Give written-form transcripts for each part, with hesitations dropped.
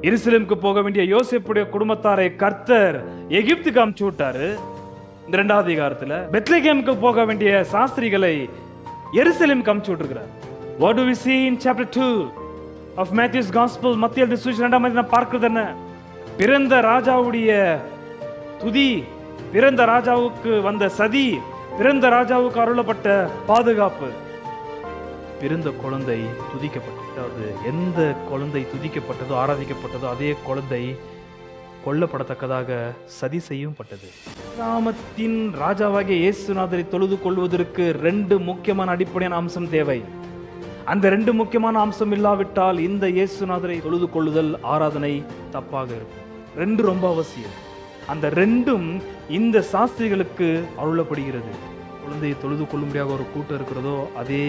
எருசலேமுக்கு போக வேண்டிய யோசேப்புடைய குடும்பத்தாரை கர்த்தர் எகிப்துக்கு அனுப்பிச்சு விட்டாரு. இந்த 2வது அதிகாரத்துல பெத்லகேமுக்கு போக வேண்டிய சாஸ்திரிகளை எருசலேமுக்கு அனுப்பிச்சு விட்டுருக்கிறார். What do we see in chapter 2 of Matthew's Gospel? மத்திய சுவிசேஷம் 2ஆம் அதிகாரம் பார்க்கிறது என்ன? பிறந்த ராஜாவுடைய துதி, பிறந்த ராஜாவுக்கு வந்த சதி, பிறந்த ராஜாவுக்கு அருளப்பட்ட பாதுகாப்பு. பிறந்த குழந்தை துதிக்கப்பட்டது. அதாவது எந்த குழந்தை துதிக்கப்பட்டதோ ஆராதிக்கப்பட்டதோ அதே குழந்தை கொல்லப்படத்தக்கதாக சதி செய்யும் பட்டது. கிராமத்தின் ராஜாவாகிய இயேசுநாதரை தொழுது கொள்வதற்கு 2 முக்கியமான அடிப்படையான அம்சம் தேவை. அந்த 2 முக்கியமான அம்சம் இல்லாவிட்டால் இந்த இயேசுநாதரை தொழுது கொள்ளுதல் ஆராதனை தப்பாக இருக்கும். 2 ரொம்ப அவசியம். அந்த 2ம் இந்த சாஸ்திரிகளுக்கு அருளப்படுகிறது. குழந்தையை தொழுது கொள்ளும்படியாக ஒரு கூட்டம் இருக்கிறதோ அதே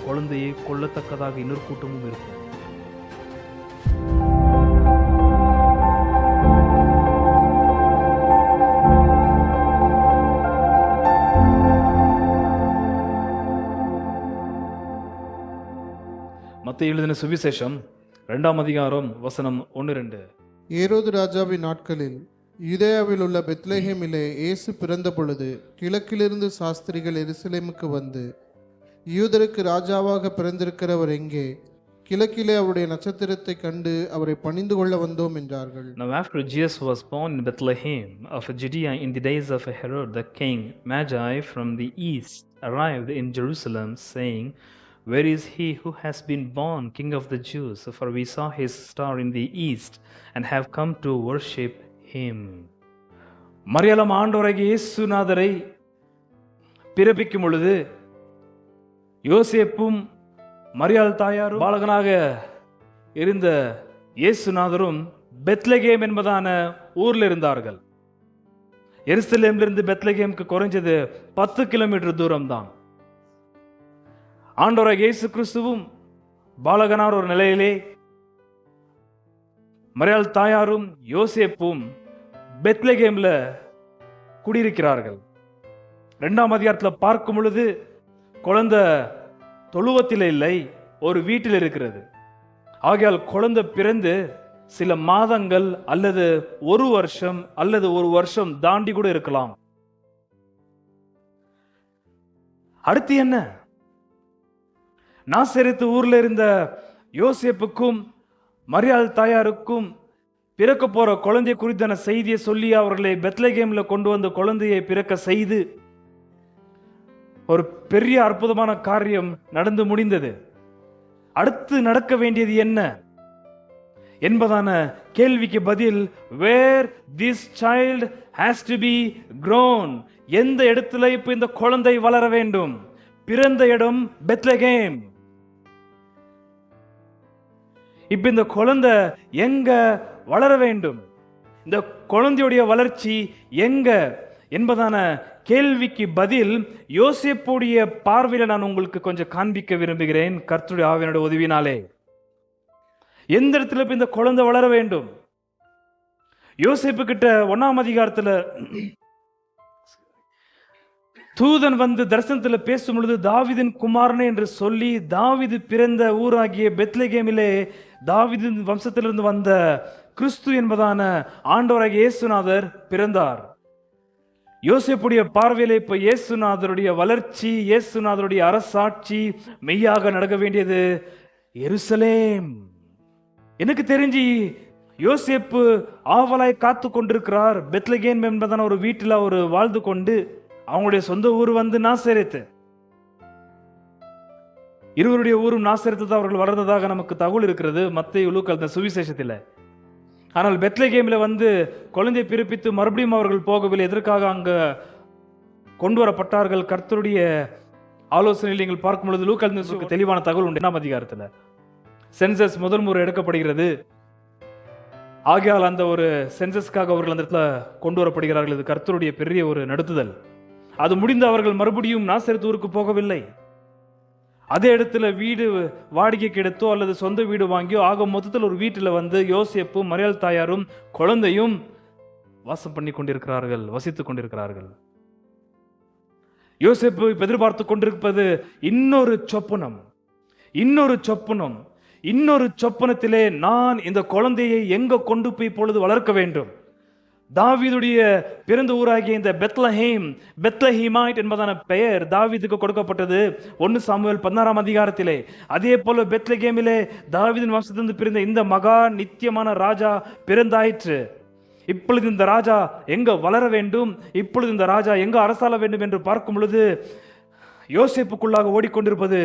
குழந்தையை கொல்லத்தக்கதாக இன்னொரு கூட்டமும் இருக்கும். மத்தேயு எழுதின சுவிசேஷம் 2ஆம் அதிகாரம் வசனம் 1-2. ஏரோது ராஜாவின் நாட்களில் யூதேயாவில் உள்ள பெத்லெகேமிலே இயேசு பிறந்த பொழுது கிழக்கிலிருந்து சாஸ்திரிகள் எருசலேமுக்கு வந்து, யூதருக்கு ராஜாவாக பிறந்திருக்கிறவர் எங்கே? கிழக்கிலே அவருடைய நட்சத்திரத்தை கண்டு அவரை பணிந்து கொள்ள வந்தோம் என்றார்கள். Now after Jesus was born in Bethlehem of Judea in the days of Herod the king, Magi from the east arrived in Jerusalem, saying, Where is he who has been born King of the Jews? For we saw his star in the east and have come to worship him. மரியாளம் ஆண்டவராகிய இயேசுநாதரை பிறப்பிக்கும் பொழுது யோசேப்பும் மரியாள் தாயாரும் பாலகனாக இருந்த இயேசுநாதரும் Bethlehem என்பதான ஊர்ல இருந்தார்கள். எருசலேமிலிருந்து பெத்லகேமுக்கு குறைஞ்சது 10 கிலோமீட்டர் தூரம் தான். ஆண்டவராகிய இயேசு கிறிஸ்துவும் பாலகனார் ஒரு நிலையிலே, மரியாள் தாயாரும் யோசேப்பும் பெத்லகேம்ல குடியிருக்கிறார்கள். 2ஆம் அதிகாரத்தில் பார்க்கும் பொழுது குழந்தை தொழுவத்தில் இல்லை, ஒரு வீட்டில் இருக்கிறது. ஆகையால் குழந்தை பிறந்து சில மாதங்கள் அல்லது 1 வருஷம் அல்லது 1 வருஷம் தாண்டி கூட இருக்கலாம். அடுத்து என்ன? நாசரேத்து ஊர்ல இருந்த யோசேப்புக்கும் மரியாள் தாயாருக்கும் பிறக்க போற குழந்தை குறித்தான செய்தியை சொல்லி அவர்களை பெத்லகேம்ல கொண்டு வந்து குழந்தையை பிறக்க செய்து ஒரு பெரிய அற்புதமான காரியம் நடந்து முடிந்தது. அடுத்து நடக்க வேண்டியது என்ன என்பதான கேள்விக்கு பதில், where this child has to be grown, எந்த இடத்துல இப்ப இந்த குழந்தை வளர வேண்டும்? பிறந்த இடம் பெத்லகேம். இப்ப இந்த குழந்தை எங்க வளர வேண்டும்? இந்த குழந்தையுடைய வளர்ச்சி எங்க என்பதான கேள்விக்கு பதில் யோசேப்புடைய பார்வையில நான் உங்களுக்கு கொஞ்சம் காண்பிக்க விரும்புகிறேன், கர்த்தருடைய ஆவியினுடைய உதவினாலே. எந்த இடத்துல இந்த குழந்தை வளர வேண்டும்? யோசேப்பு கிட்ட 1ஆம் அதிகாரத்துல தூதன் வந்து தரிசனத்துல பேசும் பொழுது தாவீதின் குமாரனே என்று சொல்லி, தாவீது பிறந்த ஊராகிய பெத்லகேமிலே தாவீதின் வம்சத்திலிருந்து வந்த கிறிஸ்து என்பதான ஆண்டவராகிய இயேசுநாதர் பிறந்தார். யோசேப்புடைய பார்வையிலே இப்ப இயேசுநாதருடைய வளர்ச்சி, இயேசுநாதருடைய அரசாட்சி மெய்யாக நடக்க வேண்டியது எருசலேம். எனக்கு தெரிஞ்சு யோசேப்பு ஆவலாய் காத்து கொண்டிருக்கிறார். பெத்லகேம் என்பதான ஒரு வீட்டில் அவர் வாழ்ந்து கொண்டு, அவங்களுடைய சொந்த ஊர் வந்து நாசரேத்து. இருவருடைய ஊரும் நாசரேத்து தான் அவர்கள் வளர்ந்ததாக நமக்கு தகவல் இருக்கிறது மத்தேயு லூக்கா அந்த சுவிசேஷத்தில். ஆனால் பெத்லகேம்ல வந்து குழந்தை பிறப்பித்து மறுபடியும் அவர்கள் போகவில்லை. எதற்காக அங்க கொண்டு வரப்பட்டார்கள்? கர்த்தருடைய ஆலோசனையில் நீங்கள் பார்க்கும் பொழுது லூக்கா தெளிவான தகவல் உண்டு. 2ஆம் அதிகாரத்தில் சென்சஸ் முதல் முறை எடுக்கப்படுகிறது. ஆகையால் அந்த ஒரு சென்சஸ்க்காக அவர்கள் அந்த இடத்துல கொண்டு வரப்படுகிறார்கள். இது கர்த்தருடைய பெரிய ஒரு நடத்துதல். அது முடிந்து அவர்கள் மறுபடியும் நாசரேத்து ஊருக்கு போகவில்லை. அதே இடத்துல வீடு வாடகைக்கு எடுத்தோ அல்லது சொந்த வீடு வாங்கியோ ஆக மொத்தத்தில் ஒரு வீட்டில் வந்து யோசேப்பும் மரியாள் தாயாரும் குழந்தையும் வாசம் பண்ணி கொண்டிருக்கிறார்கள், வசித்துக் கொண்டிருக்கிறார்கள். யோசேப்பு எதிர்பார்த்து கொண்டிருப்பது இன்னொரு சொப்பனம். இன்னொரு சொப்பனத்திலே நான் இந்த குழந்தையை எங்க கொண்டு போய் இப்பொழுது வளர்க்க வேண்டும். தாவீதுடைய பிறந்த ஊராகிய இந்த பெத்லஹீமாய்ட் என்பதான பெயர் தாவீதுக்கு கொடுக்கப்பட்டது 1 சாமுவேல் 16 அதிகாரத்திலே. அதே போல பெத்லகேமிலே தாவீதின் வம்சத்திலிருந்து பிறந்த இந்த மகா நித்தியமான ராஜா பிறந்தாயிற்று. இப்பொழுது இந்த ராஜா எங்க வளர வேண்டும், இப்பொழுது இந்த ராஜா எங்க அரசாள வேண்டும் என்று பார்க்கும் பொழுது யோசேப்புக்குள்ளாக ஓடிக்கொண்டிருப்பது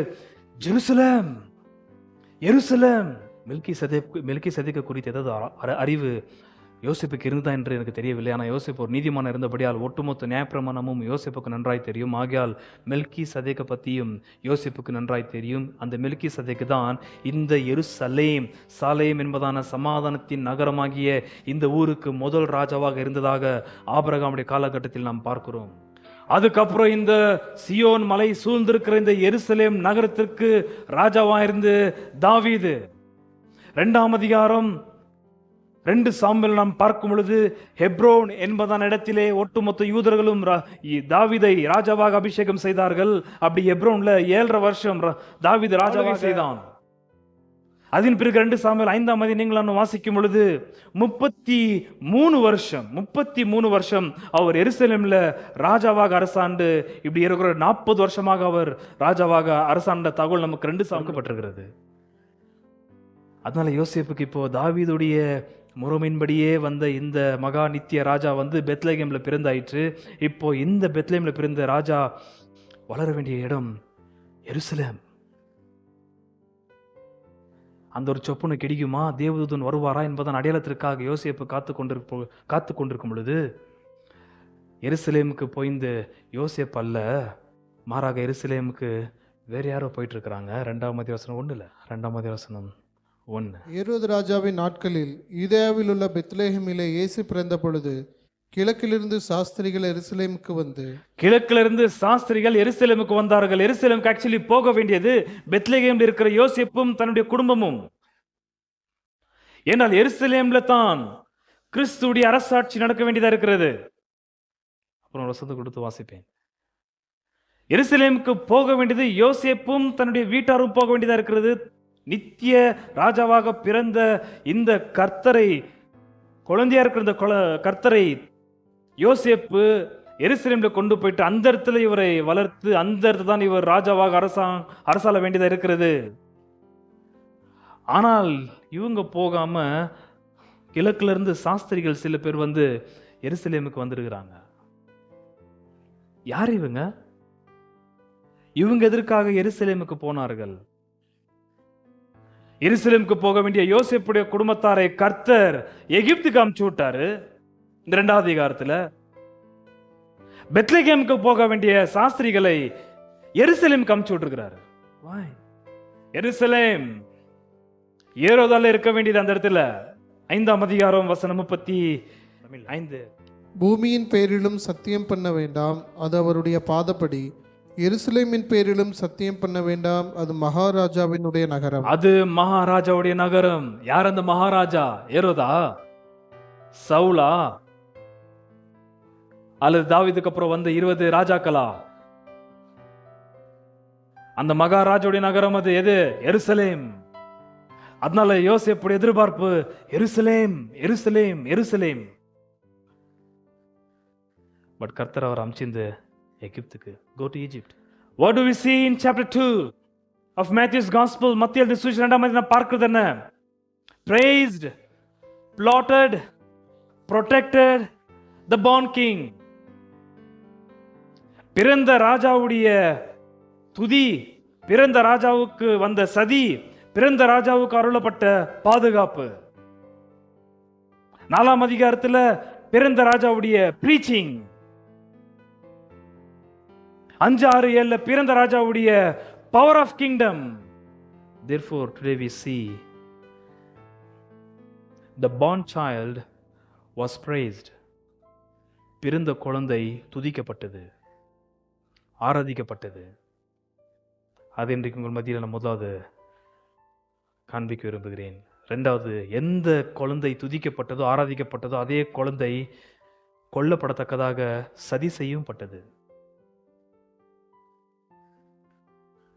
ஜெருசலேம். மெல்கி சதேக்கு குறித்து ஏதாவது அறிவு யோசேப்புக்கு இருந்தா என்று எனக்கு தெரியவில்லை. ஆனால் யோசேப்பு ஒரு நீதிமான் இருந்தபடியால் ஒட்டுமொத்த நியாயப்பிரமாணமும் யோசேப்புக்கு நன்றாய் தெரியும். ஆகையால் மெல்கி சதேக்கை பற்றியும் யோசேப்புக்கு நன்றாய் தெரியும். அந்த மெல்கி சதேக்கு தான் இந்த எருசலேம் சாலேம் என்பதான சமாதானத்தின் நகரமாகிய இந்த ஊருக்கு முதல் ராஜாவாக இருந்ததாக ஆபிரகாமுடைய காலகட்டத்தில் நாம் பார்க்கிறோம். அதுக்கப்புறம் இந்த சியோன் மலை சூழ்ந்திருக்கிற இந்த எருசலேம் நகரத்திற்கு ராஜாவா இருந்து தாவீது. 2ஆம் அதிகாரம் 2 சாமுவேல் நாம் பார்க்கும் பொழுது ஹெப்ரோன் என்பதான இடத்திலே ஒட்டுமொத்த யூதர்களும் தாவீதை ராஜாவாக அபிஷேகம் செய்தார்கள். அப்படி ஹெப்ரோன்ல 7.5 வருஷம் தாவீது ராஜாவாக செய்தான். அதன் பிறகு 2 சாமுவேல் 5ஆம் அதிகாரம் வாசிக்கும் பொழுது 33 வருஷம் அவர் எருசலேம்ல ராஜாவாக அரசாண்டு இப்படி இருக்கிற 40 வருஷமாக அவர் ராஜாவாக அரசாண்ட தகவல் நமக்கு 2 சாமுவேல்பட்டிருக்கிறது. அதனால யோசேப்புக்கு இப்போ தாவீதுடைய முறைமையின்படியே வந்த இந்த மகா நித்திய ராஜா வந்து பெத்லகேம்ல பிறந்தாயிற்று. இப்போ இந்த பெத்லகேம்ல பிறந்த ராஜா வளர வேண்டிய இடம் எருசலேம். அந்த ஒரு சொப்பனு கிடைக்குமா, தேவதூதன் வருவாரா என்பதன் அடையாளத்திற்காக யோசேப்பு காத்து கொண்டிருக்கும் பொழுது எருசலேமுக்கு போய்ந்து யோசேப்பு அல்ல, மாறாக எருசலேமுக்கு வேற யாரோ போயிட்டு இருக்கிறாங்க. 2ஆம் அதிகாரம் 1 இல்ல 2ஆம் அதிகாரம் 1. ஏரோது ராஜாவின் நாட்களில் யூதேயாவில் உள்ள பெத்லெகேமிலே இயேசு பிறந்த பொழுது கிழக்கிலிருந்து சாஸ்திரிகள் எருசலேமுக்கு வந்தார்கள். எருசலேமுக்கு ஆக்சுவலி போக வேண்டியது பெத்லெகேமில் இருக்கிற யோசேப்பும் தன்னுடைய குடும்பமும். ஏனால் எருசலேம்ல தான் கிறிஸ்துவுடைய அரசாட்சி நடக்க வேண்டியதா இருக்கிறது. அப்புறம் வசனத்தை கொடுத்து வாசிப்பேன். எருசலேமுக்கு போக வேண்டியது யோசேப்பும் தன்னுடைய வீட்டாரும் போக வேண்டியதா இருக்கிறது. நித்திய ராஜாவாக பிறந்த இந்த கர்த்தரை, குழந்தையா இருக்கிற இந்த கர்த்தரை யோசேப்பு எருசலேம்ல கொண்டு போயிட்டு அந்த இடத்துல இவரை வளர்த்து அந்த இடத்துல தான் இவர் ராஜாவாக அரசாள வேண்டியதா இருக்கிறது. ஆனால் இவங்க போகாம கிழக்குல இருந்து சாஸ்திரிகள் சில பேர் வந்து எருசலேமுக்கு வந்திருக்கிறாங்க. யார் இவங்க? இவங்க எதற்காக எருசலேமுக்கு போனார்கள்? எருசலேமுக்கு போக வேண்டிய யோசேப்புடைய குடும்பத்தாரை கர்த்தர் எகிப்துக்கு அனுப்பிச்சு விட்டாரு. இந்த 2ஆவது அதிகாரத்துல பெத்லகேமுக்கு போக வேண்டிய சாஸ்திரிகளை எருசலேமுக்கு அனுப்பிச்சு விட்டுருக்கிறாரு. எருசலேம் ஏரோதால இருக்க வேண்டியது அந்த இடத்துல. 5ஆம் அதிகாரம் வசனம் 35. பூமியின் பேரிலும் சத்தியம் பண்ண வேண்டாம், அது அவருடைய பாதப்படி. எருசலேமின் பேரிலும் சத்தியம் பண்ண வேண்டாம், அது மகாராஜாவினுடைய நகரம். அது மகாராஜாவுடைய நகரம். யார் அந்த மகாராஜா? ஏரோதா? சவுலா? அல்லது தாவீதுக்கு அப்புறம் வந்த 20 ராஜாக்களா? அந்த மகாராஜாவுடைய நகரம் அது எது? எருசலேம். அதனால யோசேப்புடைய எதிர்பார்ப்பு எருசலேம், எருசலேம், எருசலேம். பட் கர்த்தர் அவர் அம்சிந்து எகிப்துக்கு. Go to Egypt. What do we see in chapter 2 of Matthew's Gospel? மத்திய சுவிசேஷம் 2ஆம் அதிகாரம் பார்க்கிறது என்ன? Praised, plotted, protected the born king. பிறந்த ராஜாவுடைய துதி, பிறந்த ராஜாவுக்கு வந்த சதி, பிறந்த ராஜாவுக்கு அருளப்பட்ட பாதுகாப்பு. 4ஆம் அதிகாரத்துல பிறந்த ராஜாவுடைய பிரீச்சிங். 5, 6, 7 பிறந்த ராஜாவுடைய power of kingdom. Therefore today we see the born child was praised. பிறந்த குழந்தை துதிக்கப்பட்டது, ஆராதிக்கப்பட்டது. அது இன்றைக்கு உங்கள் மத்தியில் நான் முதலாவது காண்பிக்க விரும்புகிறேன். 2வது, எந்த குழந்தை துதிக்கப்பட்டதோ ஆராதிக்கப்பட்டதோ அதே குழந்தை கொல்லப்படத்தக்கதாக சதி செய்யும் பட்டது.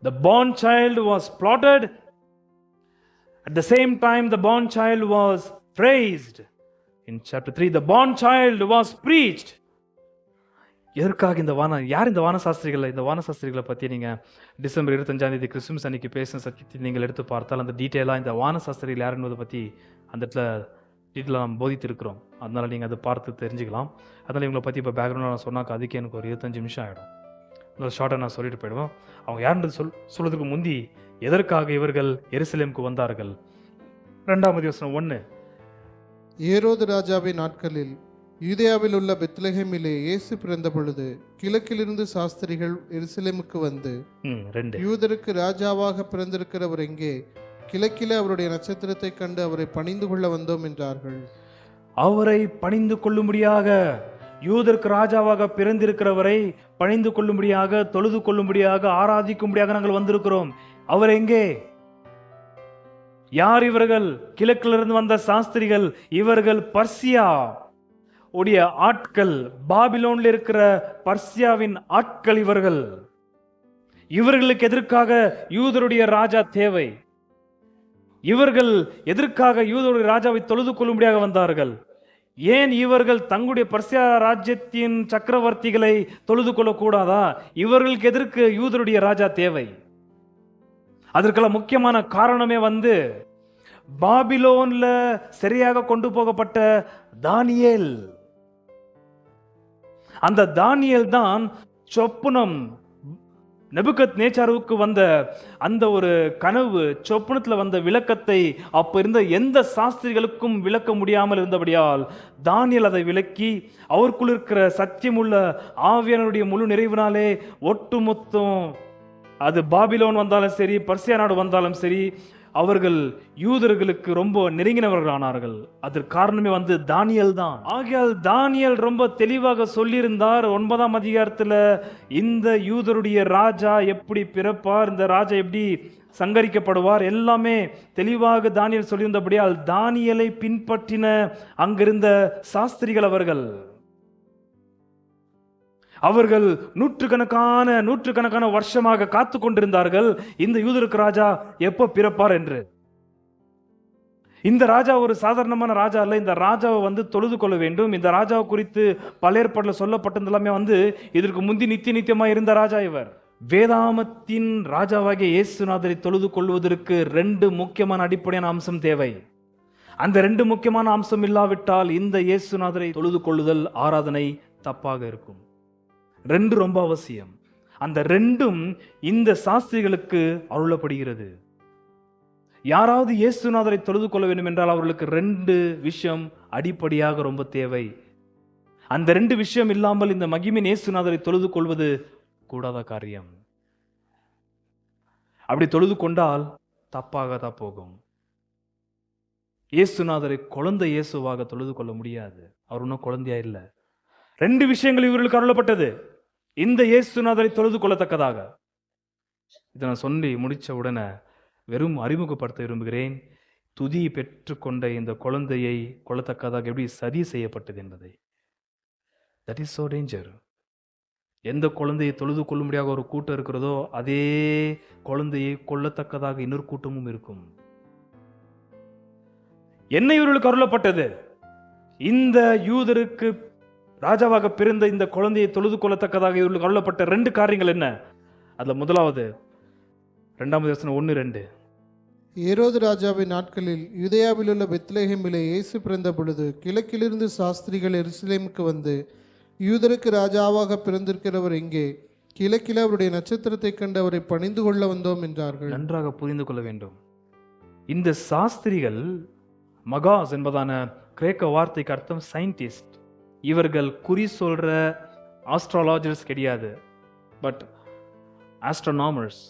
The born child was plotted At the same time, the born child was praised. In chapter 3, the born child was preached. எதற்காக யார் இந்த வானசாஸ்திரிகளை பற்றி நீங்கள் டிசம்பர் 25 கிறிஸ்துமஸ் அன்னைக்கு பேசின சத்தியத்தை நீங்கள் எடுத்து பார்த்தால் அந்த டீட்டெயிலாக இந்த வானசாஸ்திரிகள் யார் என்பதை பற்றி அந்த இடத்துல டீட்டெயிலாக நாம் போதித்திருக்கிறோம். அதனால் நீங்கள் அதை பார்த்து தெரிஞ்சுக்கலாம். அதனால் இவங்களை பற்றி இப்போ பேக்ரவுண்டாக நான் சொன்னாக்க அதுக்கு எனக்கு ஒரு 25 நிமிஷம் ஆகிடும். இன்னொரு ஷார்ட்டாக நான் சொல்லிட்டு போயிடுவோம். அவங்க யாருன்றது சொல்றதுக்கு முந்தி எதற்காக இவர்கள் எருசலேமுக்கு வந்தார்கள்? 2 வசனம் 1. ஏரோது ராஜாவின் நாட்களில் யூதேயாவில் உள்ள பெத்லெகேமிலே இயேசு பிறந்த பொழுது கிழக்கிலிருந்து சாஸ்திரிகள் எருசலேமுக்கு வந்து 2 யூதருக்கு ராஜாவாக பிறந்திருக்கிறவர் எங்கே? கிழக்கிலே அவருடைய நட்சத்திரத்தை கண்டு அவரை பணிந்து கொள்ள வந்தோம் என்றார்கள். அவரை பணிந்து கொள்ளும்படியாக, யூதருக்கு ராஜாவாக பிறந்திருக்கிறவரை பணிந்து கொள்ளும்படியாக, தொழுது கொள்ளும்படியாக, ஆராதிக்கும்படியாக நாங்கள் வந்திருக்கிறோம். அவர் எங்கே? யார் இவர்கள்? கிழக்கிலிருந்து வந்த சாஸ்திரிகள். இவர்கள் பர்சியா உடைய ஆட்கள், பாபிலோன்ல இருக்கிற பர்சியாவின் ஆட்கள் இவர்கள். இவர்களுக்கு எதற்காக யூதருடைய ராஜா தேவை? இவர்கள் எதற்காக யூதருடைய ராஜாவை தொழுது கொள்ளும்படியாக வந்தார்கள்? ஏன் இவர்கள் தங்களுடைய பர்சியா ராஜ்யத்தின் சக்கரவர்த்திகளை தொழுது கொள்ளக்கூடாதா? இவர்களுக்கு எதற்கு யூதருடைய ராஜா தேவை? அதற்கெல்லாம் முக்கியமான காரணமே பாபிலோன்ல சரியாக கொண்டு போகப்பட்ட தானியேல். அந்த தானியேல் தான் சொப்பனம், நெபுகத்நேச்சாருக்கு வந்த அந்த ஒரு கனவு, சொப்பனத்துல வந்த விளக்கத்தை அப்ப இருந்த எந்த சாஸ்திரிகளுக்கும் விளக்க முடியாமல் இருந்தபடியால் தானியேல் அதை விளக்கி அவருக்குள் இருக்கிற சத்தியமுள்ள ஆவியானவருடைய முழு நிறைவினாலே ஒட்டுமொத்தம் அது பாபிலோன் வந்தாலும் சரி, பர்சியா நாடு வந்தாலும் சரி, அவர்கள் யூதர்களுக்கு ரொம்ப நெருங்கினவர்கள் ஆனார்கள். அதற்கு காரணமே தானியேல் தான். ஆகையால் தானியேல் ரொம்ப தெளிவாக சொல்லியிருந்தார் 9ஆம் அதிகாரத்துல, இந்த யூதருடைய ராஜா எப்படி பிறப்பார், இந்த ராஜா எப்படி சங்கரிக்கப்படுவார், எல்லாமே தெளிவாக தானியேல் சொல்லியிருந்தபடியால் தானியேலை பின்பற்றின அங்கிருந்த சாஸ்திரிகள் அவர்கள் நூற்றுக்கணக்கான வருஷமாக காத்து கொண்டிருந்தார்கள் இந்த யூதருக்கு ராஜா எப்போ பிறப்பார் என்று. இந்த ராஜா ஒரு சாதாரணமான ராஜா அல்ல. இந்த ராஜாவை தொழுது கொள்ள வேண்டும். இந்த ராஜாவை குறித்து பல ஏற்பாடுல சொல்லப்பட்டது எல்லாமே இதற்கு முந்தி நித்தியமா இருந்த ராஜா இவர். வேதாமத்தின் ராஜாவாகிய இயேசுநாதரை தொழுது கொள்வதற்கு 2 முக்கியமான அடிப்படையான அம்சம் தேவை. அந்த 2 முக்கியமான அம்சம் இல்லாவிட்டால் இந்த இயேசுநாதரை தொழுது கொள்ளுதல், ஆராதனை தப்பாக இருக்கும். 2 ரொம்ப அவசியம். அந்த 2ம் இந்த சாஸ்திரிகளுக்கு அருளப்படுகிறது. யாராவது இயேசுநாதரை தொழுது கொள்ள வேண்டும் என்றால் அவர்களுக்கு 2 விஷயம் அடிப்படையாக ரொம்ப தேவை. அந்த 2 விஷயம் இல்லாமல் இந்த மகிமையின் இயேசுநாதரை தொழுது கொள்வது கூடாத காரியம். அப்படி தொழுது கொண்டால் தப்பாக தான் போகும். இயேசுநாதரை குழந்தை இயேசுவாக தொழுது கொள்ள முடியாது. அவர் இன்னும் குழந்தையா இல்லை. 2 விஷயங்கள் இவர்களுக்கு அருளப்பட்டது இந்த இயேசுநாதரை தொழுது கொள்ளத்தக்கதாக. இதை நான் சொல்லி முடிச்ச உடனே வெறும் அறிமுகப்படுத்த விரும்புகிறேன். துதி பெற்றுக்கொண்ட இந்த குழந்தையை கொள்ளத்தக்கதாக எப்படி சதி செய்யப்பட்டது என்பதை. That is so danger. எந்த குழந்தையை தொழுது கொள்ளும்படியாக ஒரு கூட்டம் இருக்கிறதோ அதே குழந்தையை கொள்ளத்தக்கதாக இன்னொரு கூட்டமும் இருக்கும். என்ன இவர்களுக்கு அருளப்பட்டது? இந்த யூதருக்கு ராஜாவாக பிறந்த இந்த குழந்தையை தொழுது கொள்ளத்தக்கதாக இவர்களுக்கு அருளப்பட்ட 2 காரியங்கள் என்ன? அதுல முதலாவது 2ஆம் வசனம் 1-2. ஏரோது ராஜாவின் நாட்களில் யூதேயாவில் உள்ள பெத்லெகேமிலே இயேசு பிறந்த பொழுது கிழக்கிலிருந்து சாஸ்திரிகள் எருசலேமுக்கு வந்து யூதருக்கு ராஜாவாக பிறந்திருக்கிறவர் எங்கே? கிழக்கில் அவருடைய நட்சத்திரத்தை கண்டு அவரை பணிந்து கொள்ள வந்தோம் என்றார்கள். நன்றாக புரிந்து கொள்ள வேண்டும். இந்த சாஸ்திரிகள், மகாஸ் என்பதான கிரேக்க வார்த்தைக்கு அர்த்தம் சயின்டிஸ்ட். இவர்கள் குறி சொல்ற ஆஸ்ட்ராலஜர்ஸ் கிடையாது, பட் ஆஸ்ட்ரோனாமர்ஸ்.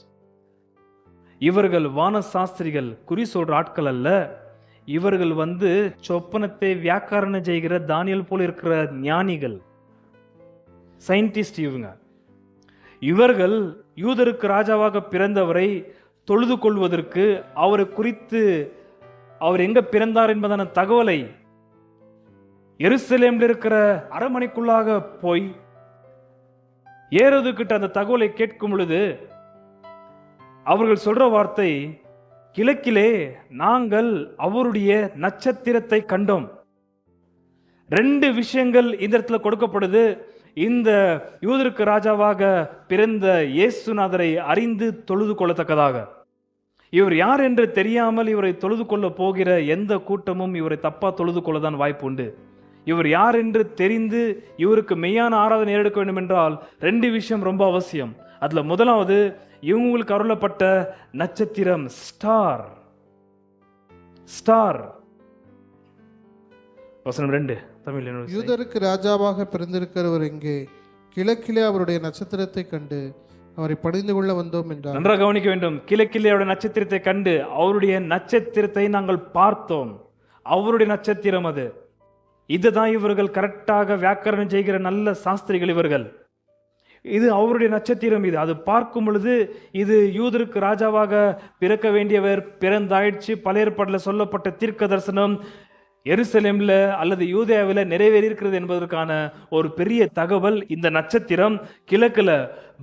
இவர்கள் வான சாஸ்திரிகள், குறி சொல்ற ஆட்கள் அல்ல. இவர்கள் சொப்பனத்தை வியாக்கரணம் செய்கிற தானியேல் போல இருக்கிற ஞானிகள், சயின்டிஸ்ட். இவர்கள் யூதருக்கு ராஜாவாக பிறந்தவரை தொழுது கொள்வதற்கு, அவரை குறித்து அவர் எங்க பிறந்தார் என்பதான தகவலை எருசலேமில் இருக்கிற அரண்மனைக்குள்ளாக போய் ஏரோது கிட்ட அந்த தகவலை கேட்கும் பொழுது அவர்கள் சொல்ற வார்த்தை, கிழக்கிலே நாங்கள் அவருடைய நட்சத்திரத்தை கண்டோம். ரெண்டு விஷயங்கள் இந்த இடத்துல கொடுக்கப்படுது. இந்த யூதருக்கு ராஜாவாக பிறந்த இயேசுநாதரை அறிந்து தொழுது கொள்ளத்தக்கதாக. இவர் யார் என்று தெரியாமல் இவரை தொழுது கொள்ள போகிற எந்த கூட்டமும் இவரை தப்பா தொழுது கொள்ளதான் வாய்ப்பு உண்டு. இவர் யார் என்று தெரிந்து இவருக்கு மெய்யான ஆராதனை எடுக்க வேண்டும் என்றால் ரெண்டு விஷயம் ரொம்ப அவசியம். அதுல முதலாவது, இவங்களுக்கு அருளப்பட்ட நட்சத்திரம் ஸ்டார். ஸ்டார் வசனம் 2 தமிழ். யூதருக்கு ராஜாவாக பிறந்திருக்கிறவர் எங்கே? கிழக்கிலே அவருடைய நட்சத்திரத்தை கண்டு அவரை பணிந்து கொள்ள வந்தோம் என்றார். நன்றாக கவனிக்க வேண்டும். கிழக்கிலே அவருடைய நட்சத்திரத்தை கண்டு அவருடைய நட்சத்திரத்தை நாங்கள் பார்த்தோம். அவருடைய நட்சத்திரம் அது. இதுதான் இவர்கள் கரெக்டாக வியாக்கரணம் செய்கிற நல்ல சாஸ்திரிகள் இவர்கள். இது அவருடைய நட்சத்திரம். இது அது பார்க்கும் பொழுது இது யூதருக்கு ராஜாவாக பிறக்க வேண்டியவர் பிறந்தாயிடுச்சு. பழைய ஏற்பாட்டில் சொல்லப்பட்ட தீர்க்க தரிசனம் எருசலேம்ல அல்லது யூதேயாவில் நிறைவேறி இருக்கிறது என்பதற்கான ஒரு பெரிய தகவல். இந்த நட்சத்திரம் கிழக்குல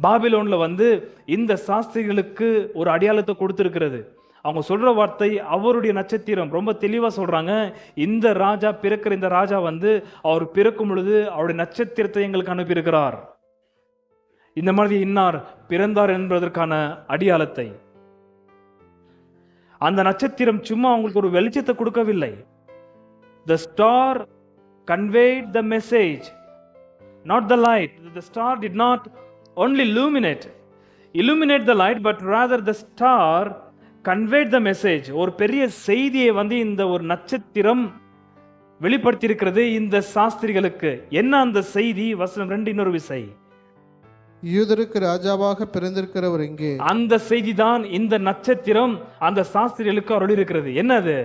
பாபிலோன்ல வந்து இந்த சாஸ்திரிகளுக்கு ஒரு அடையாளத்தை கொடுத்திருக்கிறது. அவங்க சொல்ற வார்த்தை அவருடைய நட்சத்திரம். ரொம்ப தெளிவா சொல்றாங்க, இந்த ராஜா பிறக்கிற இந்த ராஜா வந்து அவர் பிறக்கும் பொழுது அவருடைய நட்சத்திரத்தை எங்களுக்கு அனுப்பியிருக்கிறார். இந்த மாதிரி இன்னார் பிறந்தார் என்பதற்கான அடையாளத்தை. அந்த நட்சத்திரம் சும்மா அவங்களுக்கு ஒரு வெளிச்சத்தை கொடுக்கவில்லை. The star conveyed the message, not the light. The star did not only illuminate the light, but rather the star conveyed the message. ஒரு பெரிய செய்தியை வந்து இந்த ஒரு நட்சத்திரம் வெளிப்படுத்தி இருக்கிறது இந்த சாஸ்திரிகளுக்கு. என்ன அந்த செய்தி? வசனம் 2 இன்னொரு விசை. யூதருக்கு ராஜாவாக பிறந்திருக்கிறவர் எங்கே? அந்த செய்தி தான் இந்த நட்சத்திரம் அந்த சாஸ்திரிகளுக்கு அருள் இருக்கிறது. என்னது?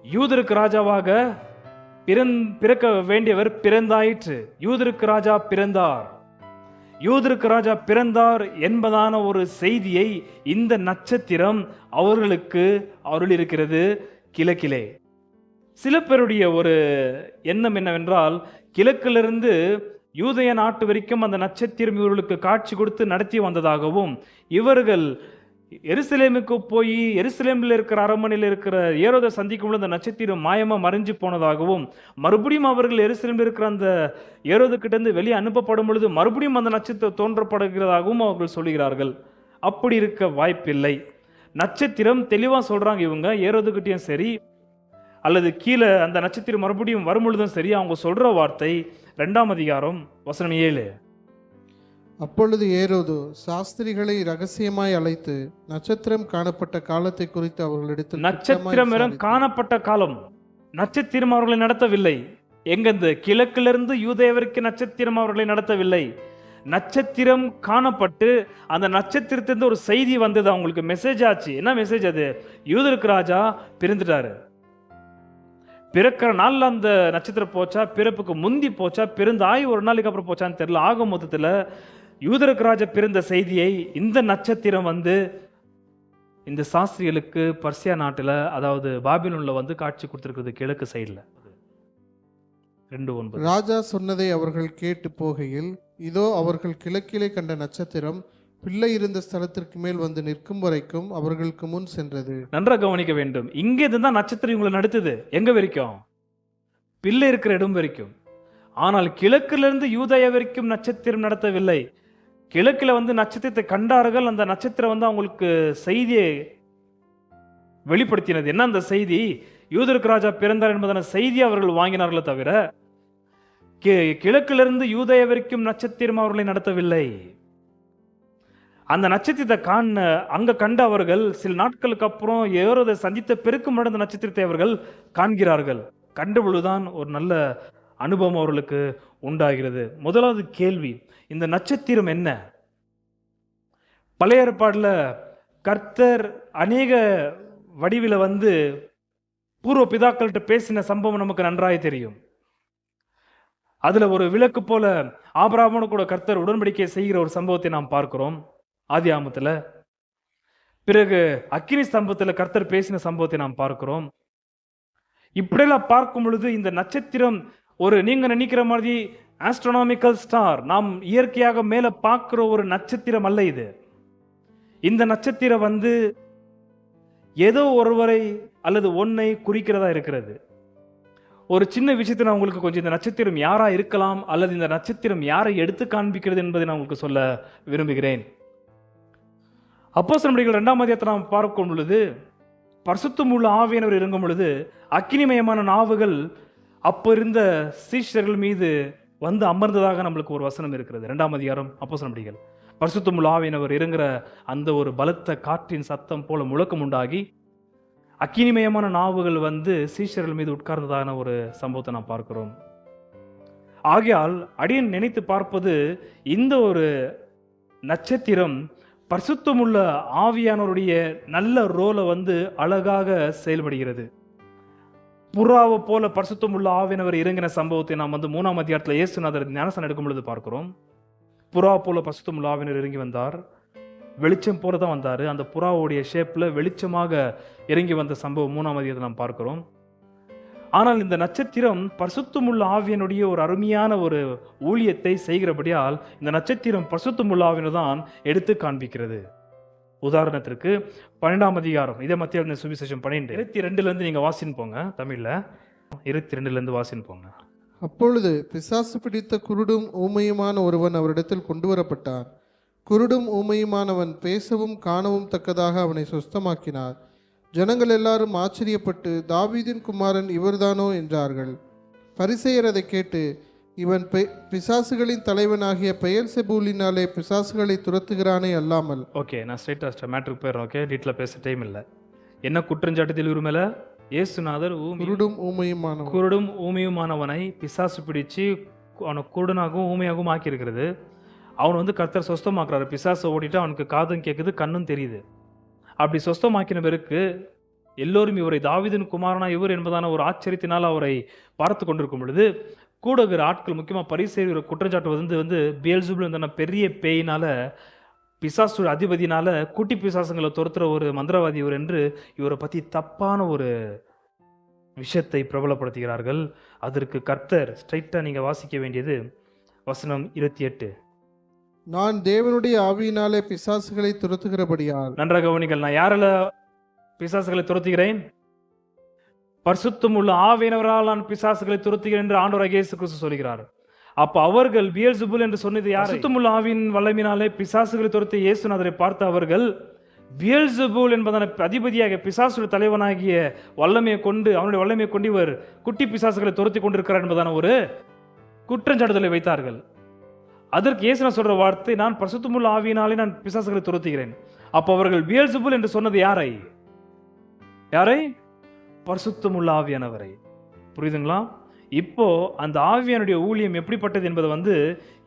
யூதருக்கு ராஜாவாக பிறக்க வேண்டியவர் பிறந்தாயிற்று. யூதருக்கு ராஜா பிறந்தார். யூதருக்கு ராஜா பிறந்தார் என்பதான ஒரு செய்தியை இந்த நட்சத்திரம் அவர்களுக்கு அருள் இருக்கிறது கிழக்கிலே. சில பேருடைய ஒரு எண்ணம் என்னவென்றால், கிழக்கிலிருந்து யூதய நாட்டு வரைக்கும் அந்த நட்சத்திரம் இவர்களுக்கு காட்சி கொடுத்து நடத்தி வந்ததாகவும், இவர்கள் எருசலேமுக்கு போய் எருசலேமில் இருக்கிற அரண்மனையில் இருக்கிற ஏரோதை சந்திக்கும் பொழுது அந்த நட்சத்திரம் மாயமா மறைஞ்சு போனதாகவும், மறுபடியும் அவர்கள் எருசலேமில் இருக்கிற அந்த ஏரோது கிட்ட இருந்து வெளியே அனுப்பப்படும் பொழுது மறுபடியும் அந்த நட்சத்திரம் தோன்றப்படுகிறதாகவும் அவர்கள் சொல்லுகிறார்கள். அப்படி இருக்க வாய்ப்பில்லை. நட்சத்திரம் தெளிவா சொல்றாங்க இவங்க. ஏரோதுகிட்டையும் சரி அல்லது கீழே அந்த நட்சத்திரம் மறுபடியும் வரும் பொழுதும் சரி, அவங்க சொல்ற வார்த்தை 2ஆம் அதிகாரம் வசனம் 7. அப்பொழுது ஏரோது சாஸ்திரிகளை ரகசியமாய் அழைத்து நட்சத்திரம் காணப்பட்ட காலத்தை குறித்து அவர்களிடத்தில் நட்சத்திரம் காணப்பட்ட காலம், நட்சத்திரம் அவர்களை நடத்தவில்லை. எங்கிருந்து? கிழக்கிலிருந்து யூதேயவருக்கு நட்சத்திரம் அவர்களை நடத்தவில்லை. நட்சத்திரம் காணப்பட்டு அந்த நட்சத்திரத்திலிருந்து ஒரு செய்தி வந்தது, அவங்களுக்கு மெசேஜ் ஆச்சு. என்ன மெசேஜ் அது? யூதருக்கு ராஜா பிறந்துட்டாரு. பிறக்கிற நாள்ல அந்த நட்சத்திரம் போச்சா, பிறப்புக்கு முந்தி போச்சா, பிறந்தாய் ஒரு நாளைக்கு அப்புறம் போச்சான்னு தெரியல. ஆக மொத்தத்தில் யூதருக்கு ராஜா பிறந்த செய்தியை இந்த நட்சத்திரம் வந்து இந்த சாஸ்திரிகளுக்கு பர்சியா நாட்டில், அதாவது பாபிலோன்ல வந்து காட்சி கொடுத்திருக்கிறது கிழக்கு சைடில். 2:9. ராஜா சொன்னதை அவர்கள் கேட்டு போகையில், இதோ அவர்கள் கிழக்கிலே கண்ட நட்சத்திரம் பிள்ளை இருந்த ஸ்தலத்திற்கு மேல் வந்து நிற்கும் வரைக்கும் அவர்களுக்கு முன் சென்றது. நன்றாக கவனிக்க வேண்டும். இங்கே தான் நட்சத்திரம் இவங்களை நடத்துது. எங்க வரைக்கும்? பிள்ளை இருக்கிற இடம் வரைக்கும். ஆனால் கிழக்கிலிருந்து யூதேயா வரைக்கும் நட்சத்திரம் நடத்தவில்லை. கிழக்கில் வந்து நட்சத்திரத்தை கண்டார்கள். அந்த நட்சத்திரம் வந்து அவங்களுக்கு செய்தியை வெளிப்படுத்தினது. என்ன அந்த செய்தி? யூதருக்கு ராஜா பிறந்தார் என்பதான செய்தி அவர்கள் வாங்கினார்களே தவிர கிழக்கிலிருந்து யூதேயா வரைக்கும் நட்சத்திரம் அவர்களை நடத்தவில்லை. அந்த நட்சத்திரத்தை அங்க கண்ட அவர்கள் சில நாட்களுக்கு அப்புறம் ஏரோதை சந்தித்த பெருக்கும் நடந்த நட்சத்திரத்தை அவர்கள் காண்கிறார்கள். கண்ட பொழுதுதான் ஒரு நல்ல அனுபவம் அவர்களுக்கு உண்டாகிறது. முதலாவது கேள்வி, இந்த நட்சத்திரம் என்ன? பழைய ஏற்பாடுல கர்த்தர் அநேக வடிவில வந்து பூர்வ பிதாக்கள்கிட்ட பேசின சம்பவம் நமக்கு நன்றாய் தெரியும். அதுல ஒரு விளக்கு போல ஆபிரகாமோடு கூட கர்த்தர் உடன்படிக்கை செய்கிற ஒரு சம்பவத்தை நாம் பார்க்கிறோம் ஆதியாகமத்துல. பிறகு அக்கினி ஸ்தம்பத்துல கர்த்தர் பேசின சம்பவத்தை நாம் பார்க்கிறோம். இப்படியெல்லாம் பார்க்கும் பொழுது இந்த நட்சத்திரம் ஒரு நீங்க நினைக்கிற மாதிரி ஆஸ்ட்ரோனாமிக்கல் ஸ்டார், நாம் இயற்கையாக மேல பார்க்கிற ஒரு நட்சத்திரம் அல்ல இது. இந்த நட்சத்திரம் வந்து ஏதோ ஒருவரை அல்லது ஒன்னை குறிக்கிறதா இருக்கிறது. ஒரு சின்ன விஷயத்தை நான் உங்களுக்கு கொஞ்சம் இந்த நட்சத்திரம் யாரா இருக்கலாம் அல்லது இந்த நட்சத்திரம் யாரை எடுத்து காண்பிக்கிறது என்பதை நான் உங்களுக்கு சொல்ல விரும்புகிறேன். அப்போஸ்தலர் நடவடிக்கைகள் 2ஆம் அதிகாரத்தை நாம் பார்க்கும் பொழுது, பரிசுத்தமுள்ள ஆவியானவர் இறங்கும் பொழுது அக்கினிமயமான நாவுகள் அப்ப இருந்த சீஷர்கள் மீது வந்து அமர்ந்ததாக நம்மளுக்கு ஒரு வசனம் இருக்கிறது. 2ஆம் அதிகாரம் அப்போஸ்தலர் நடவடிக்கைகள். பரிசுத்தமுள்ள ஆவியானவர் இறங்குற அந்த ஒரு பலத்த காற்றின் சத்தம் போல முழக்கம் உண்டாகி அக்கினிமயமான நாவுகள் வந்து சீஷர்கள் மீது உட்கார்ந்ததான ஒரு சம்பவத்தை நாம் பார்க்கிறோம். ஆகையால் அடியன் நினைத்து பார்ப்பது, இந்த ஒரு நட்சத்திரம் பரிசுத்தமுள்ள ஆவியானவருடைய நல்ல ரோலை வந்து அழகாக செயல்படுகிறது. புறாவை போல பரிசுத்தமுள்ள ஆவியானவர் இறங்கின சம்பவத்தை நாம் வந்து 3ஆம் அதிகாரத்தில் இயேசுநாதர் ஞானஸ்நானம் எடுக்கும் பொழுது பார்க்கிறோம். புறா போல பரிசுத்தமுள்ள ஆவியானவர் இறங்கி வந்தார். வெளிச்சம் போல தான் வந்தார். அந்த புறாவுடைய ஷேப்ல வெளிச்சமாக இறங்கி வந்த சம்பவம் 3ஆம் அதிகாரத்தில் நாம் பார்க்கிறோம். ஆனால் இந்த நட்சத்திரம் பரிசுத்தமுள்ள ஆவியனுடைய ஒரு அருமையான ஒரு ஊழியத்தை செய்கிறபடியால் இந்த நட்சத்திரம் பரிசுத்தமுள்ள ஆவியனை தான் எடுத்து காண்பிக்கிறது. உதாரணத்திற்கு 12ஆம் அதிகாரம், இதே மத்திய சுவிசேஷம் 12 22 நீங்க வாசின்னு போங்க. தமிழ்ல 22 வாசின்னு போங்க. அப்பொழுது பிசாசு பிடித்த குருடும் ஊமையுமான ஒருவன் அவரிடத்தில் கொண்டு வரப்பட்டான். குருடும் ஊமையுமானவன் பேசவும் காணவும் தக்கதாக அவனை சுஸ்தமாக்கினார். ஜனங்கள் எல்லாரும் ஆச்சரியப்பட்டு, தாவீதின் குமாரன் இவர்தானோ என்றார்கள். பரிசேயர் அதை கேட்டு, இவன் பிசாசுகளின் தலைவனாகிய பெயல்செபூலினாலே பிசாசுகளை துரத்துகிறானே அல்லாமல். ஓகே, நான் ஸ்ட்ரைட்டாக மேட்ருக்கு போயிடுறேன். ஓகே, டீட்டெயிலாக பேச டைம் இல்லை. என்ன குற்றஞ்சாட்டுதல் இவர் மேலே? இயேசுநாதர் குருடும் ஊமையுமானவனை பிசாசு பிடிச்சு அவனை குருடனாகவும் ஊமையாகவும் ஆக்கியிருக்கிறது. அவன் வந்து கர்த்தர் சொஸ்தமாக்குறாரு. பிசாசை ஓடிட்டு அவனுக்கு காதும் கேட்குது, கண்ணும் தெரியுது. அப்படி சொஸ்தமாக்கின பிறகு எல்லோரும் இவரை தாவீதின் குமாரனா இவர் என்பதான ஒரு ஆச்சரியத்தினால் அவரை பார்த்து கொண்டிருக்கும் பொழுது கூட இருக்கிற ஆட்கள், முக்கியமாக பரிசேயர் குற்றச்சாட்டு வந்து பியல்செபூல் என்ற பெரிய பேயினால, பிசாசு அதிபதினால குட்டி பிசாசுங்களை துரத்துற ஒரு மந்திரவாதி இவர் என்று இவரை பற்றி தப்பான ஒரு விஷயத்தை பிரபலப்படுத்துகிறார்கள். அதற்கு கர்த்தர் ஸ்ட்ரைட்டாக நீங்கள் வாசிக்க வேண்டியது வசனம் 28. நான் தேவனுடைய ஆவியினாலே பிசாசுகளை துரத்துகிறபடியால். நன்றாக கவனிங்கள். நான் யாரால பிசாசுகளை துரத்துகிறேன்? பரிசுத்தமுள்ள ஆவியானவரால் நான் பிசாசுகளை துரத்துகிறேன் என்று ஆண்டவராகிய இயேசு கிறிஸ்து சொல்கிறார். அப்ப அவர்கள் பியல்செபூல் என்று சொன்னது யார்? பரிசுத்தமுள்ள ஆவியின் வல்லமையினாலே பிசாசுகளை துரத்திய இயேசுநாதரை பார்த்த அவர்கள் பியல்செபூல் என்பதன அதிபதியாக பிசாசுடைய தலைவனாகிய வல்லமையை கொண்டு, அவனுடைய வல்லமையை கொண்டு இவர் குட்டி பிசாசுகளை துரத்தி கொண்டிருக்கிறார் என்பதான ஒரு குற்றஞ்சாட்டுதலை வைத்தார்கள். அதற்கு இயேசு சொல்ற வார்த்தை, நான் பரிசுத்தமுள்ள ஆவியினாலே நான் பிசாசுகளை துரத்துகிறேன். அப்ப அவர்கள் பியல்செபூல் என்று சொன்னது யாரை? யாரை? பரிசுத்தமுள்ள ஆவியானவரை. புரியுதுங்களா? இப்போ அந்த ஆவியானுடைய ஊழியம் எப்படிப்பட்டது என்பதை வந்து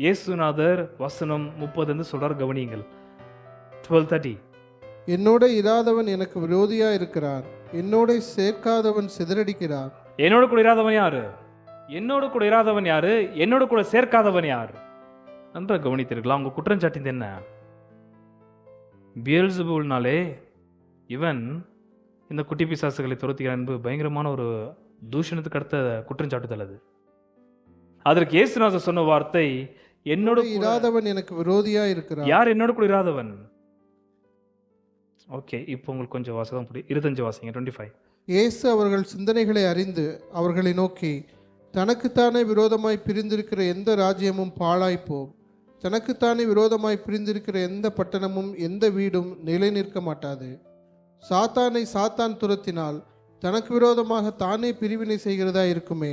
இயேசுநாதர் வசனம் 30 சொல்றார். கவனியுங்கள். 12:30. என்னோட இராதவன் எனக்கு விரோதியா இருக்கிறான், என்னோட சேர்க்காதவன் சிதறடிக்கிறான். என்னோட கூட இராதவன் யாரு? என்னோட கூட இராதவன் யாரு? என்னோட கூட சேர்க்காதவன் யார்? நன்றாக கவனித்திருக்கலாம். அவங்க குற்றஞ்சாட்டியது என்ன? பியல்செபூல்னாலே இவன் இந்த குட்டி பிசாசுகளை துரத்துகிறான் என்பது பயங்கரமான ஒரு தூஷணத்துக்கு அடுத்த குற்றஞ்சாட்டுதல் அது. அதற்கு இயேசுநாதர் சொன்ன வார்த்தை, என்னோட இராதவன் எனக்கு விரோதியா இருக்கிறான். யார் என்னோட கூட இராதவன்? ஓகே, இப்போ உங்களுக்கு கொஞ்சம் வாசகம் 25 வாசிங்க. 25. இயேசு அவர்கள் சிந்தனைகளை அறிந்து அவர்களை நோக்கி, தனக்குத்தானே விரோதமாய் பிரிந்திருக்கிற எந்த ராஜ்யமும் பாழாய்ப்போம், தனக்குத்தானே விரோதமாய் பிரிந்திருக்கிற எந்த பட்டணமும் எந்த வீடும் நிலை நிற்க மாட்டாது. சாத்தானை சாத்தான் துரத்தினால் தனக்கு விரோதமாக தானே பிரிவினை செய்கிறதா இருக்குமே.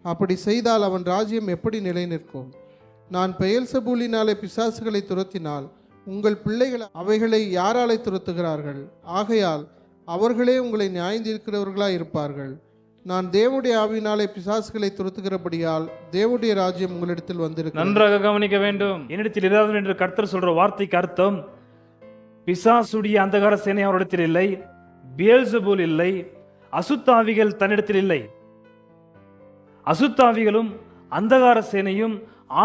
அப்படி செய்தால் அவன் ராஜ்யம் எப்படி நிலை நிற்கும்? நான் பெயல்செபூலினாலே பிசாசுகளை துரத்தினால் உங்கள் பிள்ளைகள் அவைகளை யாராலே துரத்துகிறார்கள்? ஆகையால் அவர்களே உங்களை நியாயந்திருக்கிறவர்களாய் இருப்பார்கள். நான் தேவனுடைய ஆவியினாலே பிசாசுகளை துரத்துகிறபடியால் தேவனுடைய ராஜ்யம் உங்களிடத்தில் வந்திருக்கு. நன்றாக கவனிக்க வேண்டும். என்னிடத்தில் இராதவன் என்று கர்த்தர் சொல்ற வார்த்தைக்கு அர்த்தம், பிசாசுடைய அந்தகார சேனை அவரிடத்தில் இல்லை, பியல்செபூல் இல்லை, அசுத்தாவிகள் தன்னிடத்தில் இல்லை. அசுத்தாவிகளும் அந்தகார சேனையும்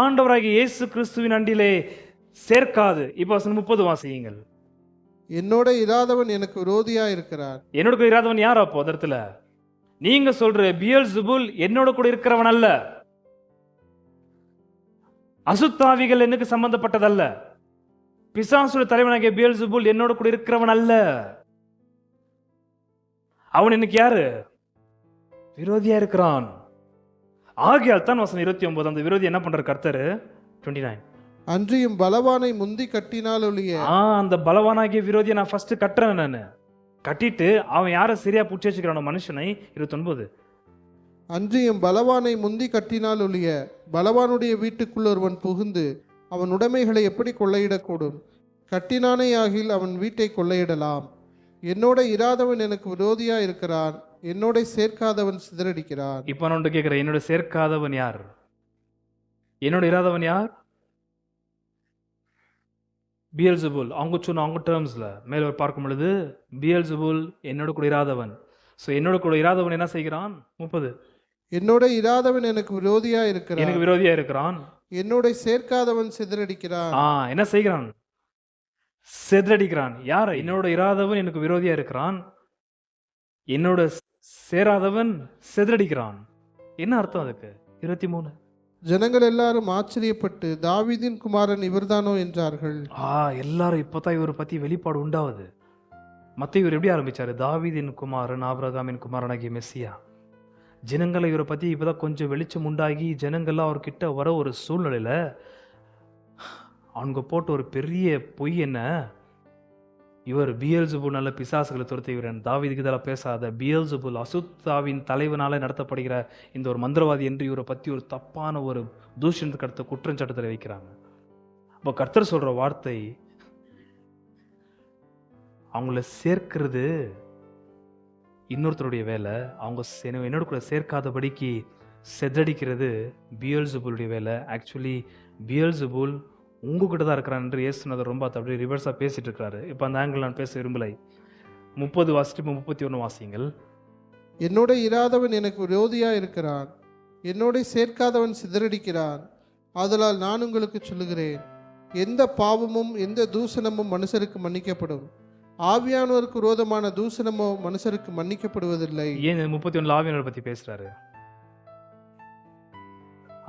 ஆண்டவராகிய இயேசு கிறிஸ்துவின் அண்டிலே சேர்க்காது. இப்ப வசனம் 30 வாசியுங்கள். என்னோட இராதவன் எனக்கு விரோதியா இருக்கிறார். என்னோட கூட இராதவன் யார்? அப்போ அதற்கு நீங்க சொல்ற பியல்செபூல் என்னோட கூட இருக்கிறவன் அல்ல. அசுத்தாவிகள் எனக்கு சம்பந்தப்பட்டதல்ல. பிசாசுடைய தலைவனாகிய பியல்செபூல் என்னோட கூட இருக்கிறவன் அல்ல. அவன் எனக்கு யாரு? விரோதியா இருக்கிறான். ஆகையால் தான் வசனம் 29 அந்த விரோதி என்ன பண்றாரு கர்த்தர்? 29 அன்றியும் பலவானை முந்தி கட்டினால் ஒழிய அந்த பலவானாகிய விரோதியை நான் ஃபர்ஸ்ட் கட்டுறேன். நான் கட்டிட்டு அவன் யாரை சரியா புடிச்சு வச்சுக்கிறான் மனுஷனை. 29 அன்றியும் பலவானை முந்தி கட்டினால் ஒழிய பலவானுடைய வீட்டுக்குள் ஒருவன் புகுந்து அவன் உடைமைகளை எப்படி கொள்ளையிடக்கூடும்? கட்டினானே ஆகில் அவன் வீட்டை கொள்ளையிடலாம். என்னோட இராதவன் எனக்கு விரோதியா இருக்கிறான், என்னோட சேர்க்காதவன் சிதறடிக்கிறான். இப்ப நான் கேட்கிறேன், என்னோட சேர்க்காதவன் யார்? என்னோட இராதவன் யார்? பியல்செபூல். அவங்க டேர்ம்ஸ்ல மேல பார்க்கும் பொழுது பியல்செபூல் என்னோட கூட இராதவன். சோ என்னோட கூட இராதவன் என்ன செய்கிறான்? 30 என்னோட இராதவன் எனக்கு விரோதியா இருக்கிறான், எனக்கு விரோதியா இருக்கிறான், என்னோட சேர்க்காதவன் சிதறடிக்கிறான். என்ன செய்கிறான்? சிதறடிக்கிறான். யார்? என்னோட இராதவன் எனக்கு விரோதியா இருக்கிறான், என்னோட சேராதவன் சிதறடிக்கிறான். என்ன அர்த்தம் அதுக்கு? 23 ஜனங்கள் எல்லாரும் ஆச்சரியப்பட்டு தாவீதின் குமாரன் இவர்தானோ என்றார்கள். எல்லாரும் இப்பதான் இவரை பத்தி வெளிப்பாடு உண்டாவது. மத்த இவர் எப்படி ஆரம்பிச்சாரு? தாவீதின் குமாரன், ஆபிரகாமின் குமாரனாகிய மெஸ்ஸியா. ஜனங்களை இவரை பத்தி இப்பதான் கொஞ்சம் வெளிச்சம் உண்டாகி ஜனங்கள்லாம் அவர்கிட்ட வர ஒரு சூழ்நிலையில அவங்க போட்ட ஒரு பெரிய பொய் என்ன? இவர் பியல்செபூல் நல்ல பிசாசுகளை துரத்துகிறேன், தாவீதுக்கு இதெல்லாம் பேசாத, பியல்செபூல் அசுத்தாவின் தலைவனால நடத்தப்படுகிற இந்த ஒரு மந்திரவாதி என்று இவரை பத்தி ஒரு தப்பான ஒரு தூஷணத்துக்கு அடுத்த குற்றச்சாட்டத்தில் வைக்கிறாங்க. அப்போ கர்த்தர் சொல்ற வார்த்தை, அவங்கள சேர்க்கிறது இன்னொருத்தருடைய வேலை, அவங்க என்னோட கூட சேர்க்காதபடிக்கு செதடிக்கிறது பியல்செபூலுடைய வேலை. ஆக்சுவலி பியல்செபூல் உங்ககிட்ட தான் இருக்கிறான் என்று இயேசுநாதர் ரொம்ப அப்படியே ரிவர்ஸா பேசிட்டு இருக்கிறாரு. இப்போ அந்த ஆங்கிள் நான் பேச விரும்பலை. 30 வாசிட்டு 31 வாசிங்கள். என்னோட இராதவன் எனக்கு விரோதியா இருக்கிறான், என்னோட சேர்க்காதவன் சிதறடிக்கிறான். ஆதலால் நான் உங்களுக்கு சொல்லுகிறேன், எந்த பாவமும் எந்த தூஷணமும் மனுஷருக்கு மன்னிக்கப்படும், ஆவியானவருக்கு விரோதமான தூஷணமோ மனுஷருக்கு மன்னிக்கப்படுவதில்லை. ஏன் 31 ஆவியானவர் பத்தி பேசுறாரு?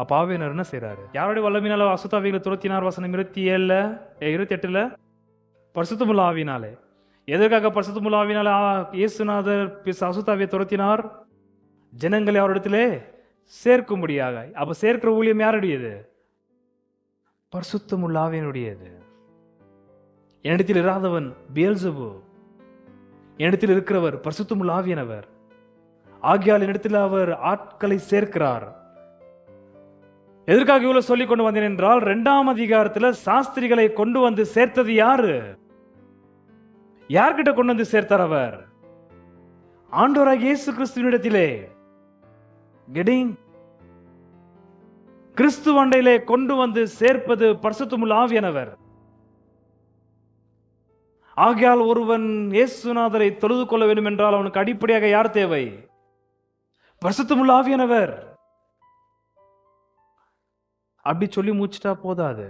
அப்ப ஆவியானவர் என்ன செய்யறாரு? யாருடைய வல்லமையினால அசுத்தாவிகளை துரத்தினார்? வசனம் 28 பரிசுத்தமுள்ள ஆவியினாலே. எதற்காக பரிசுத்தமுள்ள ஆவியினால இயேசுநாதர் அசுத்தாவியை துரத்தினார்? ஜனங்களை அவரிடத்திலே சேர்க்கும்படியாக. அப்ப சேர்க்கிற ஊழியம் யாருடையது? பரிசுத்தமுள்ள ஆவியினுடையது. என்னிடத்தில் இராதவன் பியல்செபூல், என்னிடத்தில் இருக்கிறவர் பரிசுத்தமுள்ள ஆவியானவர். ஆகியால் என்னிடத்தில் அவர் ஆட்களை சேர்க்கிறார். எதற்காக இவ்வளவு சொல்லிக் கொண்டு வந்தேன் என்றால், 2ஆம் அதிகாரத்துல சாஸ்திரிகளை கொண்டு வந்து சேர்த்தது யாரு? யார்கிட்ட கொண்டு வந்து சேர்த்தார் அவர்? ஆண்டவராகிய இயேசு கிறிஸ்துவினிடத்திலே கெட்டிங் கிறிஸ்துவண்டையிலே கொண்டு வந்து சேர்ப்பது பரிசுத்தமுள்ள ஆவியானவர். ஆகையால் ஒருவன் இயேசுநாதரை தொழுது கொள்ள வேண்டும் என்றால் அவனுக்கு அடிப்படையாக யார் தேவை? பரிசுத்தமுள்ள ஆவியானவர். அப்படி சொல்லி முடிச்சுட்டா போதாது.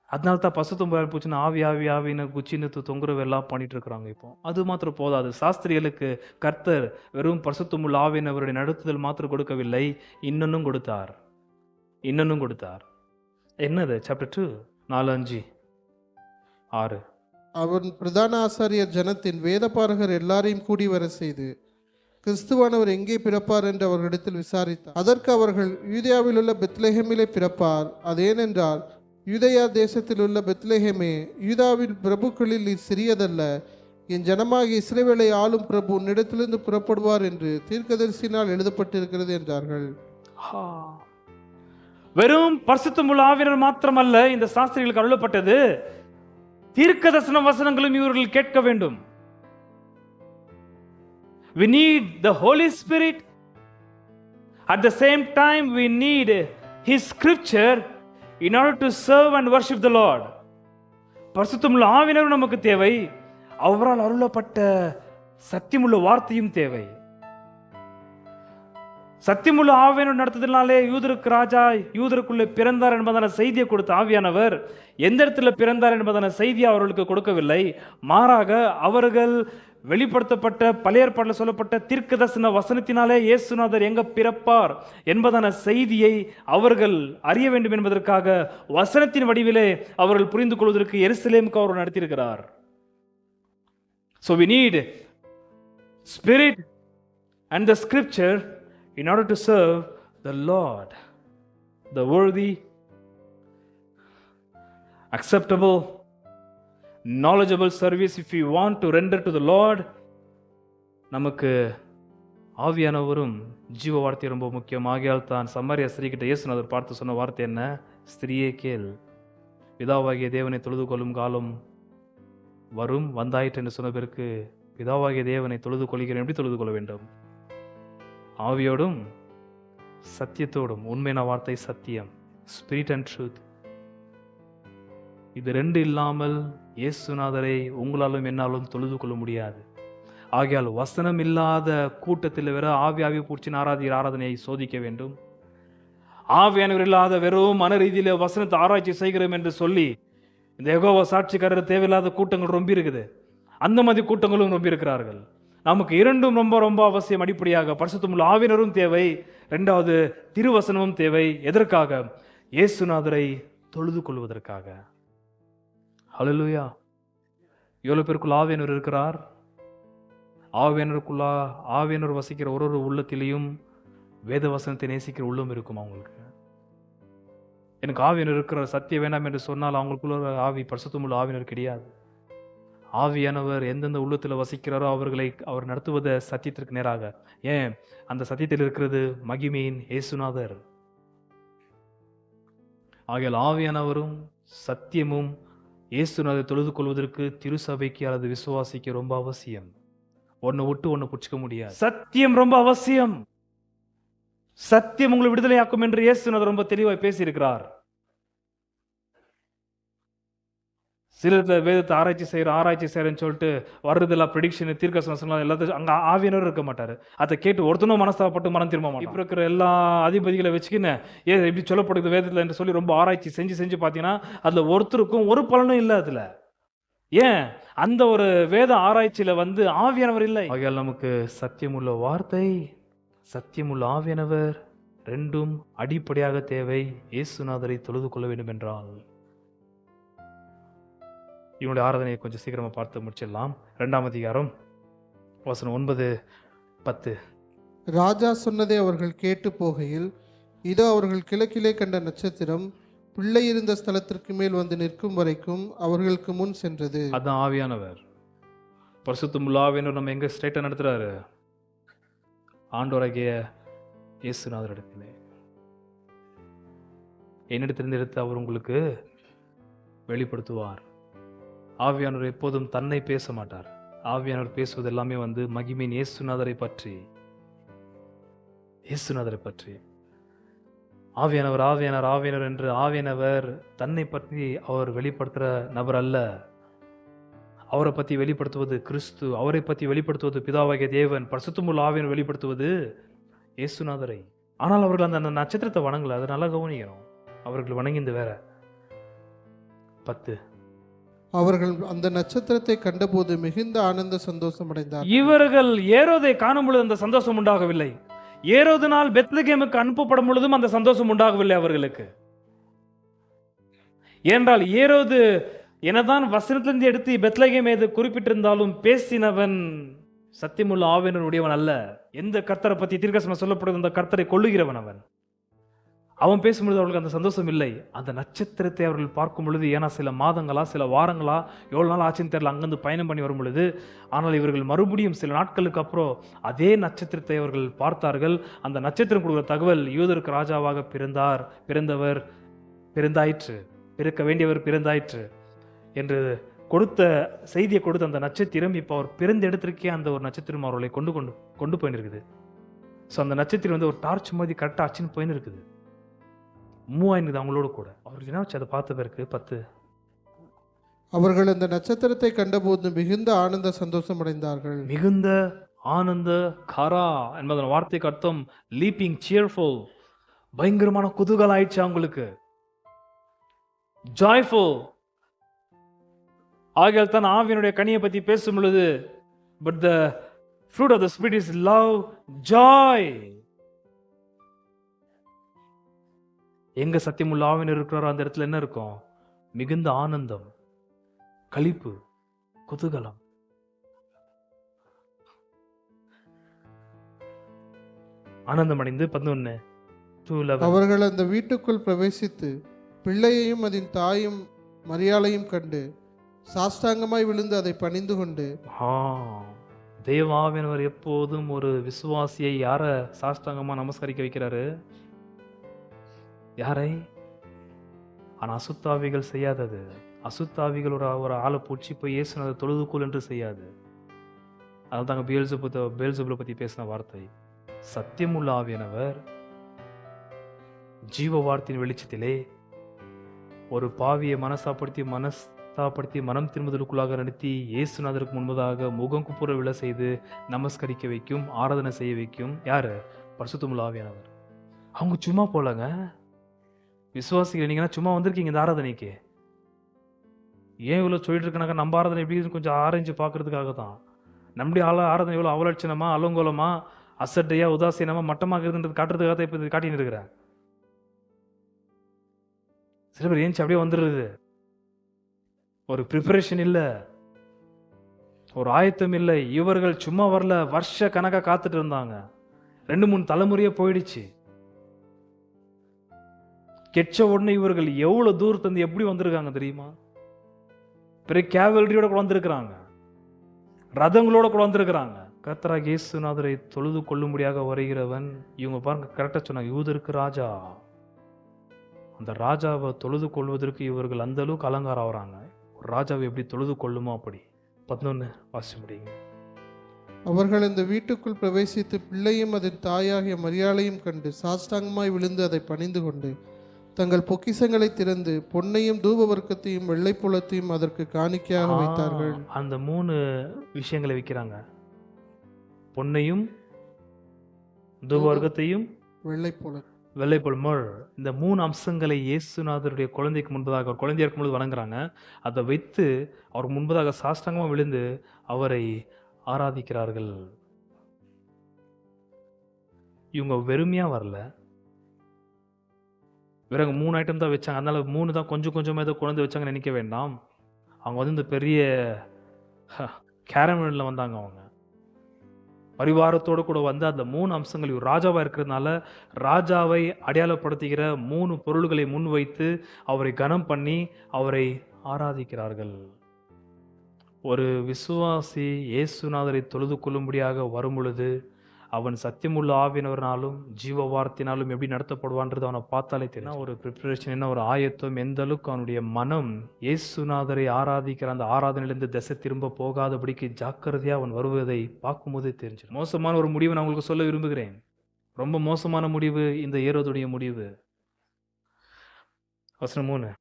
அதனால தான் பசுத்தம் போச்சுன்னா ஆவி ஆவி ஆவின்னு குச்சின்னு தொங்குறவெல்லாம் பண்ணிட்டு இருக்கிறாங்க. இப்போ அது மாத்திரம் போதாது. சாஸ்திரிகளுக்கு கர்த்தர் வெறும் பரிசுத்தமுள்ள ஆவியானவருடைய நடத்துதல் மாத்திரம் கொடுக்கவில்லை, இன்னொன்னும் கொடுத்தார். என்னது? சாப்டர் 2 4 5 6 அவன் பிரதான ஆசாரியர் ஜனத்தின் வேதபாரகர் எல்லாரையும் கூடி வர செய்து கிறிஸ்துவானவர் எங்கே பிறப்பார் என்று அவர்களிடத்தில் விசாரித்தார். அதற்கு அவர்கள், யூதேயாவில் உள்ள பெத்லெஹேமிலே பிறப்பார். அதேனென்றால், யூதேயா தேசத்தில் உள்ள பெத்லெஹேமே, யூதாவில் பிரபுக்களில் நீ சிறியதல்ல, என் ஜனமாகிய இஸ்ரவேலை ஆளும் பிரபு உன்னிடத்திலிருந்து புறப்படுவார் என்று தீர்க்கதரிசினால் எழுதப்பட்டிருக்கிறது என்றார்கள். வெறும் பரிசுத்தமுள்ள ஆவியானவர் மாத்திரமல்ல இந்த சாஸ்திரிகளுக்கு அருளப்பட்டது, தீர்க்கதரிசன வசனங்களும் இவர்கள் கேட்க வேண்டும். We need the Holy Spirit. At the same time, we need His scripture in order to serve and worship the Lord. பரிசுத்தமுள்ள ஆவியானவர் நமக்கு தேவை, அவரால் அருளப்பட்ட சத்தியமுள்ள வார்த்தையும் தேவை. சத்தியமுள்ள ஆவியானவர் நடத்துதனாலே யூதருக்கு ராஜா யூதருக்குள்ளே பிறந்தார் என்பதான செய்தியை கொடுத்த ஆவியானவர் எந்த இடத்துல பிறந்தார் என்பதான செய்தியை அவர்களுக்கு கொடுக்கவில்லை. மாறாக அவர்கள் வெளிப்படுத்தப்பட்ட பழைய ஏற்பாட்டில் சொல்லப்பட்ட தீர்க்கதரிசன வசனத்தினாலே இயேசுநாதர் எங்க பிறப்பார் என்பதான செய்தியை அவர்கள் அறிய வேண்டும் என்பதற்காக வசனத்தின் வடிவிலே அவர்கள் புரிந்து கொள்வதற்கு எருசலேமுக்கு அவர் நடத்தியிருக்கிறார். So we need Spirit and the Scripture in order to serve the Lord. The worthy, acceptable, knowledgeable service if we want to render to the Lord. நமக்கு ஆவியானவரும் ஜீவ வார்த்தை ரொம்ப முக்கியம். ஆகையால் தான் சமாரியா ஸ்திரீகிட்ட இயேசுநாதர் பார்த்து சொன்ன வார்த்தை என்ன? ஸ்திரீயே கேள், பிதாவாகிய தேவனை தொழுது கொள்ளும் காலம் வரும், வந்தாயிற்று என்று சொன்ன பிறகு பிதாவாகிய தேவனை தொழுது கொள்கிறேன். எப்படி தொழுது கொள்ள வேண்டும்? ஆவியோடும் சத்தியத்தோடும். உண்மையான வார்த்தை சத்தியம், ஸ்பிரிட் அண்ட் ட்ரூத். இது ரெண்டு இல்லாமல் இயேசுநாதரை உங்களாலும் என்னாலும் தொழுது கொள்ள முடியாது. ஆகையால் வசனம் இல்லாத கூட்டத்தில் வேற ஆவி பூச்சின் ஆராதனையை சோதிக்க வேண்டும். ஆவியானவர் இல்லாத வெறும் மன ரீதியில வசனத்தை ஆராய்ச்சி செய்கிறோம் என்று சொல்லி இந்த யெகோவா சாட்சிக்காரர் தேவையில்லாத கூட்டங்கள் ரொம்ப இருக்குது. அந்த மாதிரி கூட்டங்களும் ரொம்ப இருக்கிறார்கள். நமக்கு இரண்டும் ரொம்ப ரொம்ப அவசியம். அடிப்படையாக பரிசுத்தமுள்ள ஆவியினரும் தேவை, இரண்டாவது திருவசனமும் தேவை. எதற்காக? இயேசுநாதரை தொழுது கொள்வதற்காக. ஹல்லேலூயா. எவ்வளவு பேருக்குள்ள ஆவியானவர் இருக்கிறார்? ஆவியானவர் வசிக்கிற ஒரு உள்ளத்திலையும் வேத வசனத்தை நேசிக்கிற உள்ளம் இருக்கும் அவங்களுக்கு. எனக்கு ஆவியானவர் இருக்கிற சத்தியம் வேண்டாம் என்று சொன்னால் அவங்களுக்குள்ள ஆவி பரிசுத்தமுள்ள ஆவியானவர் கிடையாது. ஆவியானவர் எந்தெந்த உள்ளத்தில் வசிக்கிறாரோ அவர் நடத்துவத சத்தியத்திற்கு நேராக. ஏன்? அந்த சத்தியத்தில் இருக்கிறது மகிமையின் இயேசுநாதர். ஆகையால் ஆவியானவரும் சத்தியமும் இயேசுநாதரை தொழுது கொள்வதற்கு திருசபைக்கு அல்லது விசுவாசிக்க ரொம்ப அவசியம். ஒன்னு விட்டு ஒன்னு புடிச்சுக்க முடியாது. சத்தியம் ரொம்ப அவசியம். சத்தியம் உங்களை விடுதலையாக்கும் என்று இயேசுநாதர் ரொம்ப தெளிவாய் பேசியிருக்கிறார். சிலர் வேதத்தை ஆராய்ச்சி செய்யறேன்னு சொல்லிட்டு வர்றதெல்லாம் ப்ரெடிக்ஷன், தீர்க்கதரிசனம் எல்லாத்தையும் அங்க ஆவியானவர் இருக்க மாட்டாரு. அதை கேட்டு ஒருத்தனும் மனஸ்தாபப்பட்டு மனம் திரும்ப மாட்டான். இப்ப இருக்கிற எல்லா அதிபதிகளை வச்சுக்கின்னு இப்படி சொல்லப்படுது வேதத்துல என்று சொல்லி ரொம்ப ஆராய்ச்சி செஞ்சு பார்த்தீங்கன்னா அதுல ஒருத்தருக்கும் ஒரு பலனும் இல்லை. அதுல ஏன்? அந்த ஒரு வேத ஆராய்ச்சியில ஆவியானவர் இல்லை. ஆகையால் நமக்கு சத்தியமுள்ள வார்த்தை, சத்தியமுள்ள ஆவியானவர் ரெண்டும் அடிப்படையாக தேவை. இயேசுநாதரை தொழுது கொள்ள வேண்டும் என்றால் இவனுடைய ஆராதனையை கொஞ்சம் சீக்கிரமா பார்த்து முடிச்சிடலாம். 2ஆம் அதிகாரம் வசனம் 9-10. ராஜா சொன்னதை அவர்கள் கேட்டு போகையில், இதோ அவர்கள் கிழக்கிலே கண்ட நட்சத்திரம் பிள்ளை இருந்த ஸ்தலத்திற்கு மேல் வந்து நிற்கும் வரைக்கும் அவர்களுக்கு முன் சென்றது. அதான் ஆவியானவர். பரிசுத்தமுள்ள ஆவியானவர் நம்ம எங்க ஸ்ட்ரைட்டா நடத்துறாரு? ஆண்டவராகிய இயேசுநாதர் இடத்திலே. என்னிடத்திலிருந்து எடுத்து அவர் உங்களுக்கு வெளிப்படுத்துவார். ஆவியானவர் எப்போதும் தன்னை பேச மாட்டார். ஆவியானவர் பேசுவது எல்லாமே மகிமையின் இயேசுநாதரை பற்றி. ஆவியானவர் என்று ஆவியானவர் தன்னை பற்றி அவர் வெளிப்படுத்துற நபர் அல்ல. அவரை பற்றி வெளிப்படுத்துவது கிறிஸ்து, அவரை பற்றி வெளிப்படுத்துவது பிதாவாகிய தேவன், பரிசுத்தமுள்ள ஆவியானவர் வெளிப்படுத்துவது இயேசுநாதரை. ஆனால் அவர்கள் அந்த நட்சத்திரத்தை வணங்கல. அதை நல்லா கவனிக்கணும். அவர்கள் வணங்கிந்து வேற. 10. அவர்கள் அந்த நட்சத்திரத்தை கண்டபோது மிகுந்த ஆனந்த சந்தோஷம் அடைந்தார். இவர்கள் ஏரோதை காணும் பொழுது அந்த சந்தோஷம் உண்டாகவில்லை. ஏரோதினால் பெத்லகேமுக்கு அனுப்பப்படும் பொழுதும் அந்த சந்தோஷம் உண்டாகவில்லை அவர்களுக்கு. ஏனென்றால் ஏரோது என்னதான் வசனத்திலிருந்து எடுத்து பெத்லகேம் மீது குறிப்பிட்டிருந்தாலும் பேசினவன் சத்தியமுள்ள ஆவியானவர் உடையவன் அல்ல. எந்த கர்த்தரை பற்றி தீர்க்கதரிசனம் சொல்லப்படுது அந்த கர்த்தரை கொல்லுகிறவன் அவன் பேசும்பொழுது அவர்களுக்கு அந்த சந்தோஷம் இல்லை. அந்த நட்சத்திரத்தை அவர்கள் பார்க்கும் பொழுது, ஏன்னா சில மாதங்களா சில வாரங்களா எவ்வளவு நாள் ஆச்சுன்னு தெரியல அங்கிருந்து பயணம் பண்ணி வரும் பொழுது, ஆனால் இவர்கள் மறுபடியும் சில நாட்களுக்கு அப்புறம் அதே நட்சத்திரத்தை அவர்கள் பார்த்தார்கள். அந்த நட்சத்திரம் கொடுக்கிற தகவல், யூதருக்கு ராஜாவாக பிறந்தவர் பிறந்தாயிற்று, பிறக்க வேண்டியவர் பிறந்தாயிற்று என்று கொடுத்த செய்தியை கொடுத்த அந்த நட்சத்திரம் இப்போ அவர் பிறந்த இடத்திற்கே அந்த ஒரு நட்சத்திரம் அவர்களை கொண்டு போயிருக்குது. ஸோ அந்த நட்சத்திரம் ஒரு டார்ச் மாதிரி கரெக்டாக அச்சுன்னு போயின்னு இருக்குது. மூவாயினுக்குது அவங்களோட கூட. அவருக்கு என்ன அதை பார்த்த பிறகு 10. அவர்கள் அந்த நட்சத்திரத்தை கண்டபோது மிகுந்த ஆனந்த சந்தோஷம் அடைந்தார்கள். மிகுந்த ஆனந்த காரா என்பதன் வார்த்தைக்கு அர்த்தம் லீப்பிங், சியர்ஃபுல். பயங்கரமான குதூகலம் ஆயிடுச்சு அவங்களுக்கு. ஜாய்ஃபுல். ஆகையால் தான் ஆவியினுடைய கனியை பற்றி பேசும் பொழுது, but the fruit of the spirit is love, joy. எங்க சத்தியமுள்ள ஆவியானவர் இருக்கிறாரோ அந்த இடத்துல என்ன இருக்கும்? மிகுந்த ஆனந்தம், களிப்பு, குதூகலம். ஆனந்தமடைந்து 11 2:11. அவர்கள் அந்த வீட்டுக்குள் பிரவேசித்து பிள்ளையையும் அதன் தாயும் மரியாளையும் கண்டு சாஷ்டாங்கமாய் விழுந்து அதை பணிந்து கொண்டு தேவாவினவர் எப்போதும் ஒரு விசுவாசியை யார சாஷ்டாங்கமா நமஸ்கரிக்க வைக்கிறாரு? யாரை? ஆனா அசுத்தாவிகள் செய்யாதது. அசுத்தாவிகள் ஒரு ஆளை பூச்சி போய் இயேசுநாதர் தொழுதுகொள் என்று செய்யாது. அதனால தாங்க பேல்சபுலை பத்தி பேசின வார்த்தை. சத்தியமுள்ள ஆவியானவர் ஜீவ வார்த்தையின் வெளிச்சத்திலே ஒரு பாவியை மனஸ்தாப்படுத்தி மனம் திரும்புதலுக்குள்ளாக நடத்தி இயேசுநாதருக்கு முன்பதாக முகம் குப்புற விழ செய்து நமஸ்கரிக்க வைக்கும், ஆராதனை செய்ய வைக்கும். யாரு? பரிசுத்தமுள்ள ஆவியானவர். அவங்க சும்மா போலங்க. விசுவாசிகள் நீங்கன்னா சும்மா வந்திருக்கீங்க இந்த ஆராதனைக்கு. ஏன் இவ்வளோ சொல்லிட்டு இருக்கனாக்கா நம்ம ஆராதனை எப்படி கொஞ்சம் ஆராய்ஞ்சு பார்க்கறதுக்காக தான். நம்முடைய ஆராதனை எவ்வளோ அவலட்சணமா, அலங்கோலமா, அசட்டையா, உதாசீனமா, மட்டமாக இருக்குன்றது காட்டுறதுக்காக தான் இப்போ இது காட்டின்னு இருக்கிறேன். சில பேர் ஏஞ்சி அப்படியே வந்துடுறது. ஒரு ப்ரிப்பரேஷன் இல்லை, ஒரு ஆயத்தம் இல்லை. இவர்கள் சும்மா வரல, வருஷ கணக்கா காத்துட்டு இருந்தாங்க. 2-3 தலைமுறையே போயிடுச்சு. கெச்ச உடனே இவர்கள் எவ்வளவு தூரத்து எப்படி வந்திருக்காங்க தெரியுமா? பெரிய கேவலரியோட கூட வந்திருக்கிறாங்க, ரதங்களோட கூட வந்திருக்கிறாங்க. கர்த்தராகிய இயேசுநாதரை தொழுது கொள்ளும்படியாக வருகிறவன், இவங்க பாருங்க கரெக்டா சொன்னாங்க, யூதருக்கு ராஜா. அந்த ராஜாவை தொழுது கொள்வதற்கு இவர்கள் அந்த அளவுக்கு அலங்காரம் ஆகிறாங்க. ஒரு ராஜாவை எப்படி தொழுது கொள்ளுமோ அப்படி. 11 வாசிச்சு முடியுங்க. அவர்கள் இந்த வீட்டுக்குள் பிரவேசித்து பிள்ளையும் அதன் தாயாகிய மரியாளையும் கண்டு சாஷ்டாங்கமாய் விழுந்து அதை பணிந்து கொண்டு தங்கள் பொக்கிஷங்களை திறந்து பொன்னையும் தூப வர்க்கத்தையும் வெள்ளைப்புலத்தையும் அதற்கு காணிக்கையாக வைத்தார்கள். அந்த 3 விஷயங்களை வைக்கிறாங்க. பொன்னையும் தூப வர்க்கத்தையும் வெள்ளைப்புலம். இந்த 3 அம்சங்களை இயேசுநாதருடைய குழந்தைக்கு முன்பதாக, அவர் குழந்தையா இருக்கும்போது வணங்குறாங்க. அதை வைத்து அவர் முன்பதாக சாஷ்டாங்கமா விழுந்து அவரை ஆராதிக்கிறார்கள். இவங்க வெறுமையா வரல, வேற 3 ஐட்டம் தான் வச்சாங்க. அதனால 3 தான் கொஞ்சம் கொஞ்சமா ஏதோ குழந்தை வச்சாங்கன்னு நினைக்க வேண்டாம். அவங்க வந்து இந்த பெரிய கேரமல்ல வந்தாங்க. அவங்க பரிவாரத்தோடு கூட வந்து அந்த 3 அம்சங்கள், ராஜாவா இருக்கிறதுனால ராஜாவை அடையாளப்படுத்துகிற 3 பொருள்களை முன்வைத்து அவரை கனம் பண்ணி அவரை ஆராதிக்கிறார்கள். ஒரு விசுவாசி இயேசுநாதரை தொழுது கொள்ளும்படியாக வரும் பொழுது அவன் சத்தியமுள்ள ஆவியினவர்னாலும் ஜீவ வார்த்தையினாலும் எப்படி நடத்தப்படுவான்றது அவனை பார்த்தாலே தெரியும். ஒரு ப்ரிப்பரேஷன், என்ன ஒரு ஆயத்தம், எந்த அளவுக்கு அவனுடைய மனம் இயேசுநாதரை ஆராதிக்கிற அந்த ஆராதனையிலிருந்து திசை திரும்ப போகாதபடிக்கு ஜாக்கிரதையா அவன் வருவதை பார்க்கும்போதே தெரிஞ்சிடும். மோசமான ஒரு முடிவை நான் உங்களுக்கு சொல்ல விரும்புகிறேன். ரொம்ப மோசமான முடிவு இந்த ஏரோதுடைய முடிவு. வசனம் 3.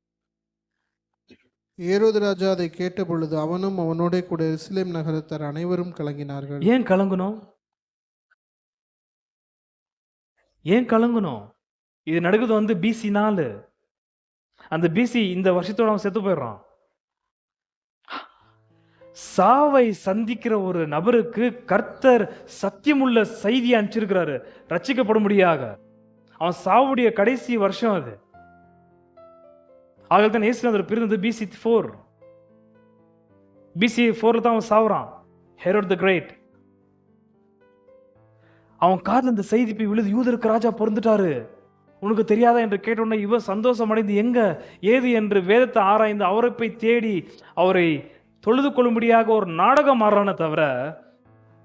ஏரோது ராஜா அதை கேட்ட பொழுது அவனும் அவனோட கூட எருசலேம் நகரத்தார் அனைவரும் கலங்கினார்கள். ஏன் கலங்கணும்? ஏன் கலங்கணும்? இது நடக்குது வந்து BC 4. அந்த BC இந்த வருஷத்தோட அவன் செத்து போயிடுறான். சாவை சந்திக்கிற ஒரு நபருக்கு கர்த்தர் சத்தியமுள்ள செய்தியை அனுப்பிச்சிருக்கிறாரு ரட்சிக்கப்படும்படியாக. அவன் சாவுடைய கடைசி வருஷம் அது. ஆகவே தான் இயேசுநாதர் பிறந்தது BC 4. BC 4 தான் அவன் சாவுறான். ஹெரோட் தி கிரேட். அவன் காதுல இந்த செய்தி போய் விழுது, யூதருக்கு ராஜா பிறந்துட்டாரு, உனக்கு தெரியாதா என்று கேட்டோன்னே இவன் சந்தோஷம் அடைந்து எங்க ஏது என்று வேதத்தை ஆராய்ந்து அவரை போய் தேடி அவரை தொழுது கொள்ளும்படியாக ஒரு நாடகம் ஆடுறானே தவிர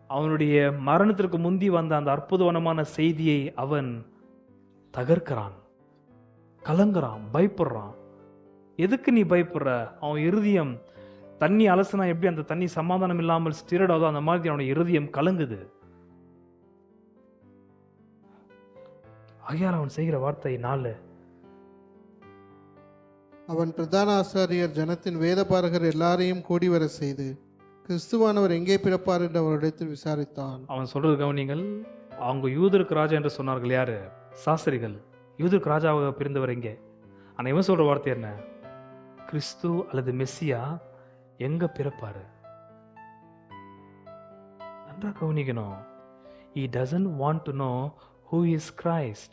அவனுடைய மரணத்திற்கு முந்தி வந்த அந்த அற்புதமான செய்தியை அவன் தகர்க்கிறான், கலங்குறான், பயப்படுறான். எதுக்கு நீ பயப்படுற? அவன் இருதயம் தண்ணி அலசுனா எப்படி அந்த தண்ணி சமாதானம் இல்லாமல் ஸ்டிரடாதோ அந்த மாதிரி அவனுடைய இருதயம் கலங்குது. ஆகையால் அவன் செய்கிற வார்த்தை 4. அவன் பிரதான ஆசாரியர் ஜனத்தின் வேதபாரகர் எல்லாரையும் கூடி வர செய்து கிறிஸ்துவானவர் எங்கே பிறப்பார் என்று அவரிடத்தில் விசாரித்தான். அவன் சொல்றது கவனிங்கள். அவங்க யூதருக்கு ராஜா என்று சொன்னார்கள். யாரு? சாஸ்திரிகள். யூதருக்கு ராஜாவாக பிறந்தவர் எங்கே? ஆனா இவன் சொல்ற வார்த்தை என்ன? கிறிஸ்து அல்லது மெஸ்ஸியா எங்க பிறப்பாரு? நன்றா கவனிக்கணும். He doesn't want to know who is Christ,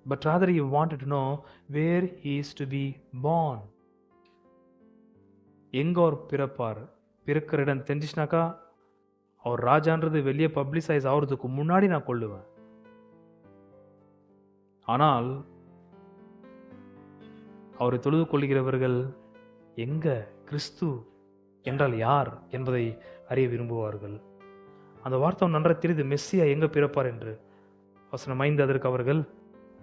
but rather he wanted to know where he is to be born. எங்க அவர் பிறப்பார், பிறக்கிற இடம் தெரிஞ்சிச்சுனாக்கா அவர் ராஜான்றது வெளியே பப்ளிசைஸ் ஆகிறதுக்கு முன்னாடி நான் கொள்ளுவேன். ஆனால் அவரை தொழுது கொள்கிறவர்கள் எங்க கிறிஸ்து என்றால் யார் என்பதை அறிய விரும்புவார்கள். அந்த வார்த்தை நன்றாக தெரியுது, மெஸ்ஸியா எங்க பிறப்பார் என்று. வசனம் 5,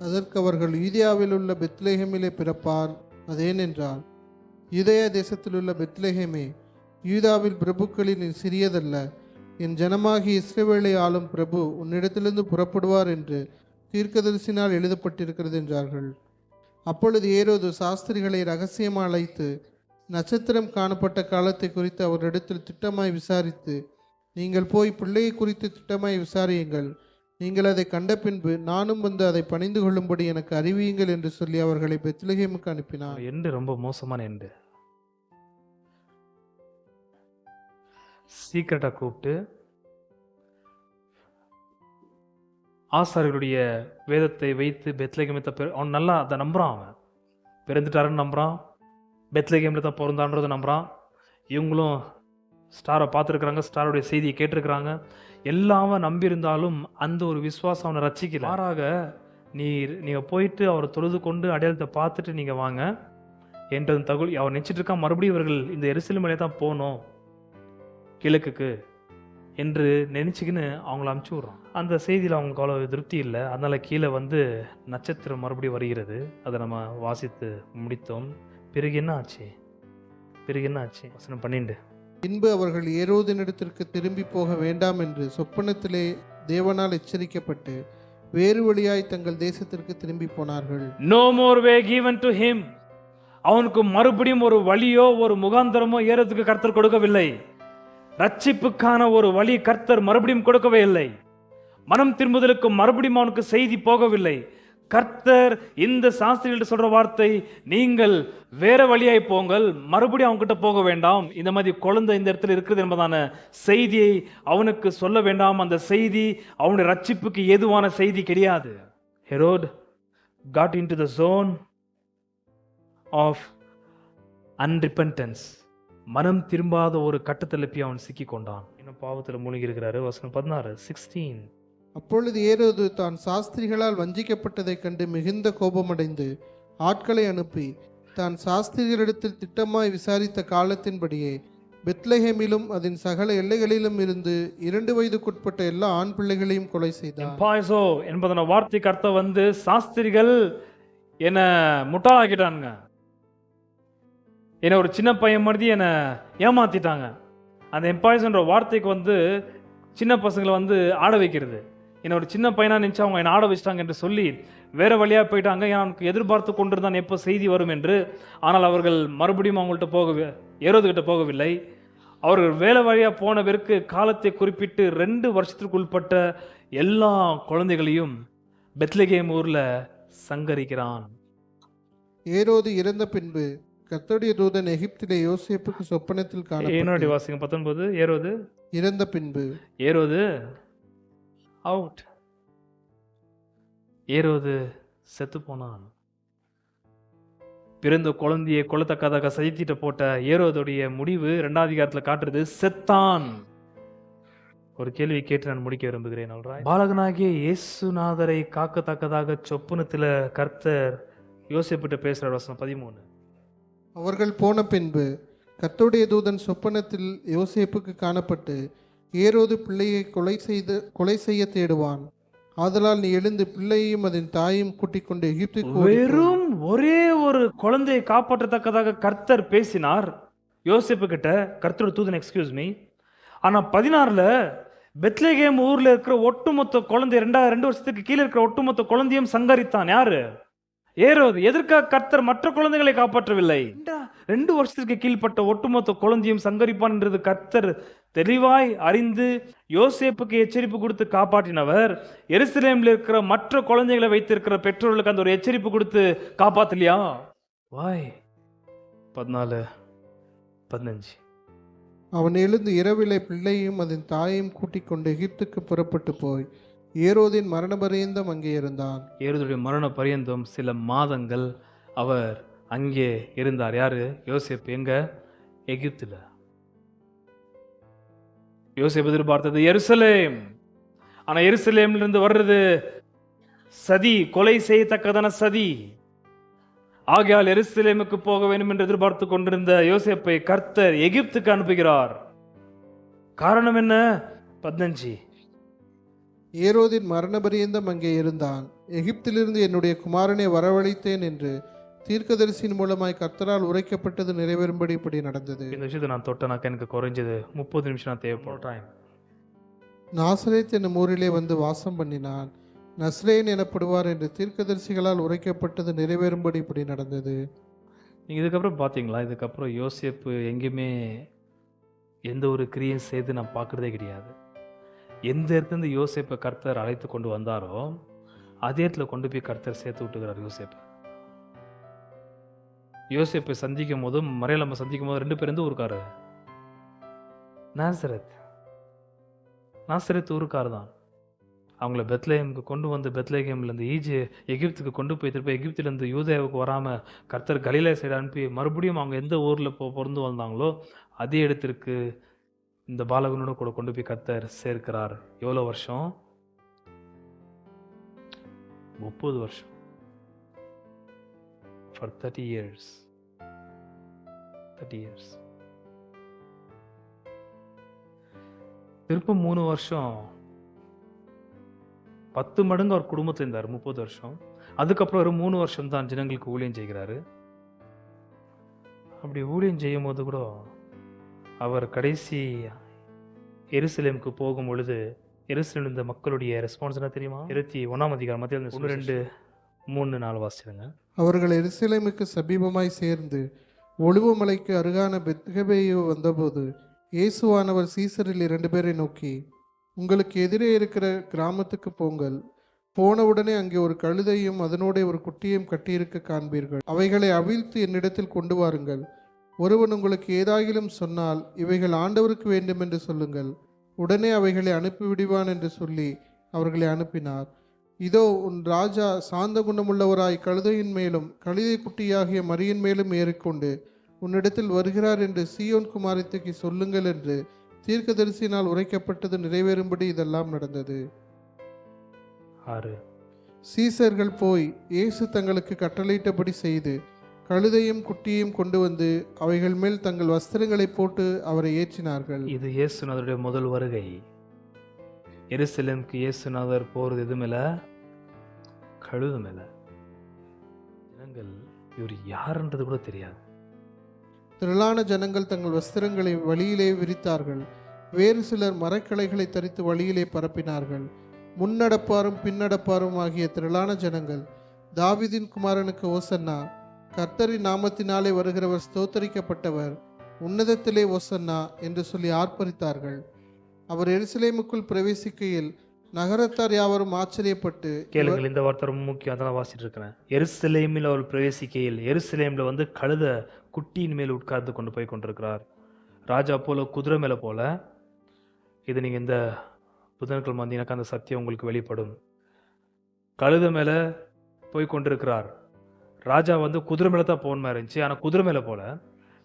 அதற்கு அவர்கள் யூதேயாவில் உள்ள பெத்லெகேமிலே பிறப்பார். அதேனென்றால், யூதேயா தேசத்தில் உள்ள பெத்லெகேமே, யூதாவில் பிரபுக்களில் நீ சிறியதல்ல, என் ஜனமாகிய இஸ்ரவேலை ஆளும் பிரபு உன்னிடத்திலிருந்து புறப்படுவார் என்று தீர்க்கதரிசினால் எழுதப்பட்டிருக்கிறது என்றார்கள். அப்பொழுது ஏரோது சாஸ்திரிகளை ரகசியமாக அழைத்து நட்சத்திரம் காணப்பட்ட காலத்தை குறித்து அவரிடத்தில் திட்டமாய் விசாரித்து, நீங்கள் போய் பிள்ளையை குறித்து திட்டமாய் விசாரியுங்கள், நீங்கள் அதை கண்ட பின்பு நானும் வந்து அதை பணிந்து கொள்ளும்படி எனக்கு அறிவியுங்கள் என்று சொல்லி அவர்களை பெத்லெகேமுக்கு அனுப்பினார். என்று ரொம்ப மோசமான என்று சீக்கிரட்டா கூப்பிட்டு ஆசாரியர்களுடைய வேதத்தை வைத்து பெத்லெகேமத்தை அவன் நல்லா அதை நம்புறான். அவன் பிறந்துட்டாருன்னு நம்புறான், பெத்லெகேமில் தான் பிறந்தான்றதை நம்புறான். இவங்களும் ஸ்டாரை பார்த்துருக்குறாங்க, ஸ்டாருடைய செய்தியை கேட்டிருக்கிறாங்க. எல்லாமே நம்பியிருந்தாலும் அந்த ஒரு விசுவாசம் அவனை ரட்சிக்கல. மாறாக நீங்கள் போயிட்டு அவரை தொழுது கொண்டு அடையாளத்தை பார்த்துட்டு நீங்கள் வாங்க என்றது தகவல் அவர் நினச்சிட்டு இருக்கா. மறுபடியும் இவர்கள் இந்த எருசலேமிலே தான் போகணும் கிழக்குக்கு என்று நினச்சிக்கின்னு அவங்கள அனுப்பிச்சி விட்றான். அந்த செய்தியில் அவங்களுக்கு அவ்வளோ திருப்தி இல்லை. அதனால் கீழே வந்து நட்சத்திரம் மறுபடியும் வருகிறது. அதை நம்ம வாசித்து முடித்தோம். பிறகு என்ன ஆச்சு? வசனம் 12. பின்பு அவர்கள் ஏரோதினிடத்திற்கு திரும்பி போக வேண்டாம் என்று சொப்பனத்திலே தேவனால் எச்சரிக்கப்பட்டு வேறு வழியாய் தங்கள் தேசத்திற்கு திரும்பி போனார்கள். No more way given to him. அவனுக்கு மறுபடியும் ஒரு வழியோ ஒரு முகாந்தரமோ ஏறதுக்கு கர்த்தர் கொடுக்கவில்லை. ரட்சிப்புக்கான ஒரு வழி கர்த்தர் மறுபடியும் கொடுக்கவே இல்லை. மனம் திரும்புதலுக்கு மறுபடியும் அவனுக்கு செய்தி போகவில்லை. கர்த்தர் இந்த சாஸ்திரிகள் சொல்ற வார்த்தை, நீங்கள் வேற வழியாய் போங்கள், மறுபடியும் அவன்கிட்ட போக வேண்டாம், இந்த மாதிரி குழந்தை இந்த இடத்துல இருக்குது என்பதான செய்தியை அவனுக்கு சொல்ல வேண்டாம். அந்த செய்தி அவனுடைய ரட்சிப்புக்கு ஏதுவான செய்தி கிடையாது. Herod got into the zone of unrepentance. மனம் திரும்பாத ஒரு கட்டத்தில் போய் அவன் சிக்கி கொண்டான். இன்னும் பாவத்தில் மூழ்கி இருக்கிறாரு. வசனம் 16. அப்பொழுது ஏரோது தான் சாஸ்திரிகளால் வஞ்சிக்கப்பட்டதைக் கண்டு மிகுந்த கோபமடைந்து ஆட்களை அனுப்பி தான் சாஸ்திரிகளிடத்தில் திட்டமாய் விசாரித்த காலத்தின்படியே பெத்லெகேமிலும் அதன் சகல எல்லைகளிலும் இருந்து 2 வயதுக்குட்பட்ட எல்லா ஆண் பிள்ளைகளையும் கொலை செய்தார். என்பதன வார்த்தைக்கு அர்த்தம் வந்து சாஸ்திரிகள் என்ன முட்டாளாக்கிட்டானுங்க, என்ன ஒரு சின்ன பையன் மாதிரி என்னை ஏமாத்திட்டாங்க. அந்த எம்பாய்ஸ்ன்ற வார்த்தைக்கு வந்து சின்ன பசங்களை வந்து ஆட வைக்கிறது. என்ன ஒரு சின்ன பையனா நினச்சி அவங்க என்னை ஆட வச்சிட்டாங்க என்று சொல்லி வேற வழியாக போயிட்டாங்க. ஏன்னா எனக்கு எதிர்பார்த்து கொண்டிருந்தான் எப்போ செய்தி வரும் என்று. ஆனால் அவர்கள் மறுபடியும் அவங்கள்ட்ட ஏரோதுகிட்ட போகவில்லை. அவர்கள் வேலை வழியாக போனவருக்கு காலத்தை குறிப்பிட்டு 2 வருஷத்திற்குள்பட்ட எல்லா குழந்தைகளையும் பெத்லெகேம் ஊர்ல சங்கரிக்கிறான். ஏரோது இறந்த பின்பு கர்த்தருடைய தூதன் எகிப்திலே யோசேப்புக்கு சொப்பனத்தில் காணப்பட்டார். வாசிங்க 19. ஏரோது இறந்த பின்பு அவுட். ஏரோது செத்து போனான். பிறந்த குழந்தையை கொல்லத்தக்கதாக சதித்திட்டு போட்ட ஏரோதுடைய முடிவு 2ஆம் அதிகாரத்தில் காட்டுறது, செத்தான். ஒரு கேள்வி கேட்டு நான் முடிக்க விரும்புகிறேன். பாலகனாகிய இயேசுநாதரை காக்கத்தக்கதாக சொப்பனத்தில் கர்த்தர் யோசேப்பிட்டு பேசுறார். வசனம் 13. அவர்கள் போன பின்பு கர்த்தருடைய தூதன் சொப்பனத்தில் யோசேப்புக்கு காணப்பட்டு, ஏரோது பிள்ளையை கொலை செய்ய தேடுவான், ஆதலால் நீ எழுந்து பிள்ளையையும் அதன் தாயையும் கூட்டிக் கொண்டு எகிப்துக்கு. வெறும் ஒரே ஒரு குழந்தையை காப்பாற்றத்தக்கதாக கர்த்தர் பேசினார் யோசேப்பு கிட்ட, கர்த்தரோட தூதன், எக்ஸ்கியூஸ் மீ. ஆனா 16 பெத்லெகேம் ஊர்ல இருக்கிற ஒட்டுமொத்த குழந்தை 2 வருஷத்துக்கு கீழே இருக்கிற ஒட்டுமொத்த குழந்தையும் சங்கரித்தான். யாரு? ஏரோது. எதற்காக கர்த்தர் மற்ற குழந்தைகளை காப்பாற்றவில்லை? 2 வருஷத்திற்கு கீழ்பட்ட ஒட்டுமொத்த குழந்தையும் சங்கரிப்பான் என்றது கர்த்தர் தெளிவாய் அறிந்து யோசேப்புக்கு எச்சரிப்பு கொடுத்து காப்பாற்றினவர். எருசலேமில் இருக்கிற மற்ற குழந்தைகளை வைத்திருக்கிற பெற்றோர்களுக்கு அந்த ஒரு எச்சரிப்பு கொடுத்து காப்பாத்தலையா? வாய் 14, 15. அவன் எழுந்து இரவிலே பிள்ளையும் அதன் தாயையும் கூட்டிக் கொண்டு எகிப்துக்கு புறப்பட்டு போய் ஏரோதின் மரண பரியந்தம் அங்கே இருந்தான். ஏரோதுடைய மரண பரியந்தம் சில மாதங்கள் அவர் அங்கே இருந்தார். யாரு? யோசேப்பு. எங்க? எகிப்துல. யோசேப்பு எதிர்பார்த்தது எருசலேம். ஆனா எருசலேம்ல இருந்து வர்றது சதி, கொலை செய்யத்தக்கதான சதி. ஆகையால் எருசலேமுக்கு போக வேண்டும் என்று எதிர்பார்த்து கொண்டிருந்த யோசேப்பை கர்த்தர் எகிப்துக்கு அனுப்புகிறார். காரணம் என்ன? 15. ஏரோதின் மரண பரியந்தம் அங்கே இருந்தான். எகிப்திலிருந்து என்னுடைய குமாரனை வரவழைத்தேன் என்று தீர்க்கதரிசியின் மூலமாய் கர்த்தரால் உரைக்கப்பட்டது நிறைவேறும்படி இப்படி நடந்தது. இந்த விஷயத்தை நான் தொட்டனாக்க எனக்கு குறைஞ்சது 30 நிமிஷம் நான் தேவைப்படும். நாசரேத் என்னும் ஊரிலே வந்து வாசம் பண்ணினான். நஸ்ரேன் எனப்படுவார் என்று தீர்க்கதரிசிகளால் உரைக்கப்பட்டது நிறைவேறும்படி இப்படி நடந்தது. நீங்கள் இதுக்கப்புறம் பார்த்தீங்களா? இதுக்கப்புறம் யோசேப்பு எங்கேயுமே எந்த ஒரு கிரியும் செய்து நான் பார்க்குறதே கிடையாது. எந்த இடத்துலேருந்து யோசேப்பை கர்த்தர் அழைத்து கொண்டு வந்தாரோ அதே இடத்துல கொண்டு போய் கர்த்தர் சேர்த்து விட்டுக்கிறார் யோசேப்பை. யோசேப்பை சந்திக்கும் போதும் மறையலம்மை சந்திக்கும் போது 2 பேர் எந்த ஊருக்காரு? நாசரேத் ஊருக்காரு தான். அவங்கள பெத்லேஹேமுக்கு கொண்டு வந்து பெத்லேஹேம்லேருந்து எகிப்துக்கு கொண்டு போய் திருப்பி எகிப்திலேருந்து யூதேவுக்கு வராமல் கர்த்தர் கலிலே சைடு அனுப்பி மறுபடியும் அவங்க எந்த ஊரில் பிறந்து வந்தாங்களோ அதே இடத்திற்கு இந்த பாலகனோட கூட கொண்டு போய் கர்த்தர் சேர்க்கிறார். எவ்வளோ வருஷம்? 30 வருஷம். For 30 years. 30 years. திருப்ப 3 வருஷம் 10 மடங்கு அவர் குடும்பத்தில் இருந்தார். 30 வருஷம். அதுக்கப்புறம் ஒரு 3 வருஷம் தான் ஜனங்களுக்கு ஊழியம் செய்கிறாரு. அப்படி ஊழியம் செய்யும் போது கூட அவர் கடைசி எருசலேமுக்கு போகும் பொழுது எருசலேம் இந்த மக்களுடைய ரெஸ்பான்ஸ் என்ன தெரியுமா? 21ஆம் அதிகாரம் மத்தியில் 1, 2, 3, 4 வாசிடுங்க. அவர்கள் எருசலேமுக்கு சமீபமாய் சேர்ந்து ஒலிவமலைக்கு அருகான பெத்கபேயு வந்தபோது இயேசுவானவர் சீசரில் 2 பேரை நோக்கி, உங்களுக்கு எதிரே இருக்கிற கிராமத்துக்கு போங்கள். போனவுடனே அங்கே ஒரு கழுதையும் அதனோட ஒரு குட்டியும் கட்டியிருக்க காண்பீர்கள். அவைகளை அவிழ்த்து என்னிடத்தில் கொண்டு வாருங்கள். ஒருவன் உங்களுக்கு ஏதாகிலும் சொன்னால் இவைகள் ஆண்டவருக்கு வேண்டும் என்று சொல்லுங்கள். உடனே அவைகளை அனுப்பிவிடுவான் என்று சொல்லி அவர்களை அனுப்பினார். இதோ உன் ராஜா சாந்த குணமுள்ளவராய் கழுதையின் மேலும் கழுதை குட்டியாகிய மரியின் மேலும் ஏறிக்கொண்டு உன்னிடத்தில் வருகிறார் என்று சீயோன் குமாரத்திக்கு சொல்லுங்கள் என்று தீர்க்கதரிசியினால் உரைக்கப்பட்டது நிறைவேறும்படி இதெல்லாம் நடந்தது. 6. சீசர்கள் போய் இயேசு தங்களுக்கு கட்டளையிட்டபடி செய்து கழுதையும் குட்டியையும் கொண்டு வந்து அவைகள் மேல் தங்கள் வஸ்திரங்களை போட்டு அவரை ஏற்றினார்கள். இது இயேசுநாதருடைய முதல் வருகை. எருசலேமுக்கு இயேசுநாதர் போறது எது மேல? கழுது மேல. ஜனங்கள் இவர் யாருன்றது கூட தெரியாது. திரளான ஜனங்கள் தங்கள் வஸ்திரங்களை வழியிலே விரித்தார்கள். வேறு சிலர் மரக்கிளைகளை தரித்து வழியிலே பரப்பினார்கள். முன்னடப்பாரும் பின்னடப்பாரும் ஆகிய திரளான ஜனங்கள், தாவீதின் குமாரனுக்கு ஓசன்னா, கர்த்தரின் நாமத்தினாலே வருகிறவர் ஸ்தோத்தரிக்கப்பட்டவர், உன்னதத்திலே ஓசன்னா என்று சொல்லி ஆர்ப்பரித்தார்கள். அவர் எருசலேமுக்குள் பிரவேசிக்கையில் நகரத்தார் யாவரும் ஆச்சரியப்பட்டு, கேளுங்கள், இந்த வார்த்தை ரொம்ப முக்கியம், அதான் வாசிட்டு இருக்கிறேன். எருசலேமில் அவர் பிரவேசிக்கையில், எருசலேமில் வந்து கழுத குட்டியின் மேல் உட்கார்ந்து கொண்டு போய் கொண்டிருக்கிறார். ராஜா போல குதிரை மேலே போல. இது நீங்கள் இந்த புதன்கிழமை வந்தீங்கன்னாக்கா அந்த சத்தியம் உங்களுக்கு வெளிப்படும். கழுத மேலே போய் கொண்டிருக்கிறார். ராஜா வந்து குதிரை மேலே தான் போன மாதிரி இருந்துச்சு, ஆனால் குதிரை மேலே போல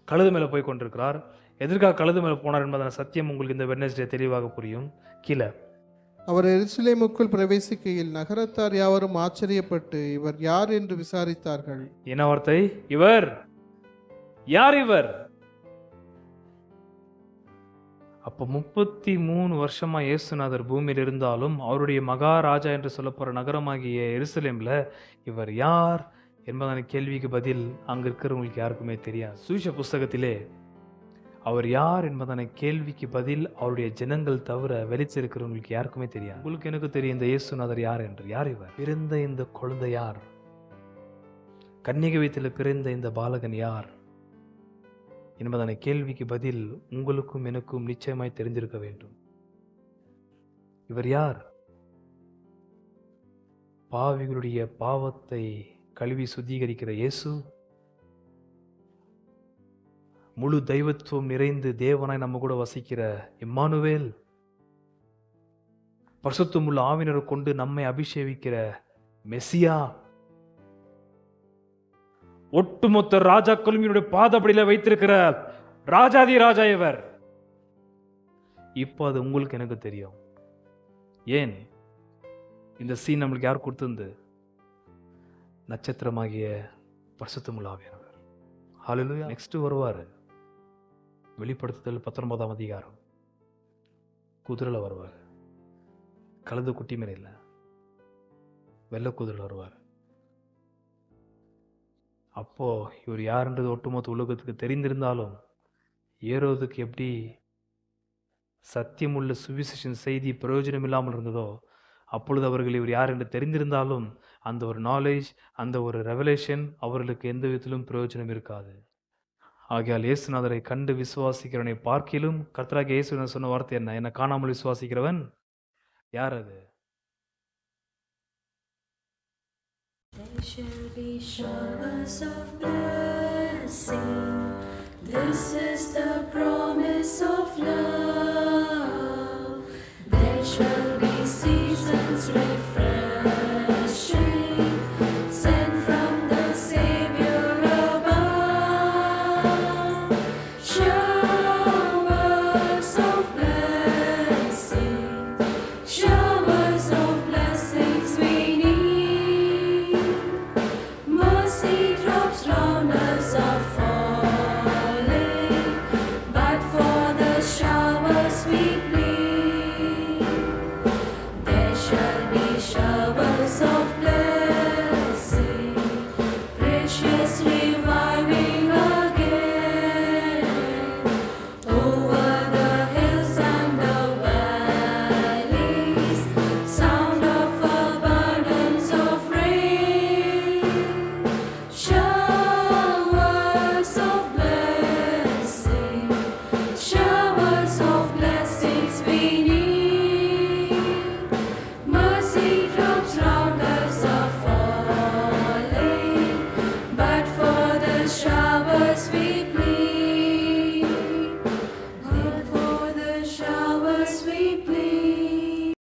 கழுத மேலே போய் கொண்டிருக்கிறார். எதற்காக கழுத மேலே போனார் என்பதான சத்தியம் உங்களுக்கு இந்த வெட்னஸ்டே தெளிவாக புரியும். கீழே, அவர் எருசலேமுக்குள் பிரவேசிக்கையில் நகரத்தார் யாவரும் ஆச்சரியப்பட்டு இவர் யார் என்று விசாரித்தார்கள். என்ன வார்த்தை? இவர் யார்? இவர் அப்போ 33 வருஷமா இயேசுநாதர் பூமியில் இருந்தாலும் அவருடைய மகாராஜா என்று சொல்லப்போற நகரமாகிய எருசலேம்ல இவர் யார் என்பதான கேள்விக்கு பதில் அங்க இருக்கிறவங்களுக்கு யாருக்குமே தெரியாது. சுவிசேஷ புஸ்தகத்திலே அவர் யார் என்பதான கேள்விக்கு பதில் அவருடைய ஜனங்கள் தவிர வெளிச்சிருக்கிறவங்களுக்கு யாருக்குமே தெரியாது. உங்களுக்கு எனக்கு தெரியும் இந்த இயேசுநாதர் யார் என்று. யார் இவர்? பிறந்த இந்த குழந்தை யார்? கன்னிகை வயிற்றில் பிறந்த இந்த பாலகன் யார் என்பதான கேள்விக்கு பதில் உங்களுக்கும் எனக்கும் நிச்சயமாய் தெரிந்திருக்க வேண்டும். இவர் யார்? பாவிகளுடைய பாவத்தை கழுவி சுத்திகரிக்கிற இயேசு, முழு தெய்வத்துவம் நிறைந்து தேவனாய் நம்ம கூட வசிக்கிற இம்மானுவேல், பரிசுத்தமுள்ள ஆவினரை கொண்டு நம்மை அபிஷேகிக்கிற மெசியா, ஒட்டுமொத்த ராஜாக்களும் என்னுடைய பாதப்படியில வைத்திருக்கிற ராஜாதி ராஜா இவர். இப்போ அது உங்களுக்கு எனக்கு தெரியும். ஏன்? இந்த சீன் நம்மளுக்கு யார் கொடுத்திருந்து? நட்சத்திரமாகிய பரிசுத்தமுள்ள ஆவியானவர். ஹalleluya. நெக்ஸ்ட் வருவார். வெளிப்படுத்துதல் 19ஆம் அதிகாரம். குதிரையில் வருவார். கழுதை குட்டி மேல இல்லை, வெள்ளை குதிரையில் வருவார். அப்போ இவர் யாருன்றது ஒட்டுமொத்த உலகத்துக்கு தெரிந்திருந்தாலும் ஏரோதுக்கு எப்படி சத்தியமுள்ள சுவிசேஷன் செய்தி பிரயோஜனம் இல்லாமல் இருந்ததோ, அப்பொழுது அவர்கள் இவர் யார் என்று தெரிந்திருந்தாலும் அந்த ஒரு நாலேஜ், அந்த ஒரு ரெவலேஷன் அவர்களுக்கு எந்த விதத்திலும் பிரயோஜனம் இருக்காது. ஆகையால் இயேசுநாதரை கண்டு விசுவாசிக்கிறவனை பார்க்கிலும் கர்த்தராகிய இயேசு சொன்ன வார்த்தை என்ன? என்னை காணாமல் விசுவாசிக்கிறவன் யார்? அது There shall be showers of blessing. This is the promise of love.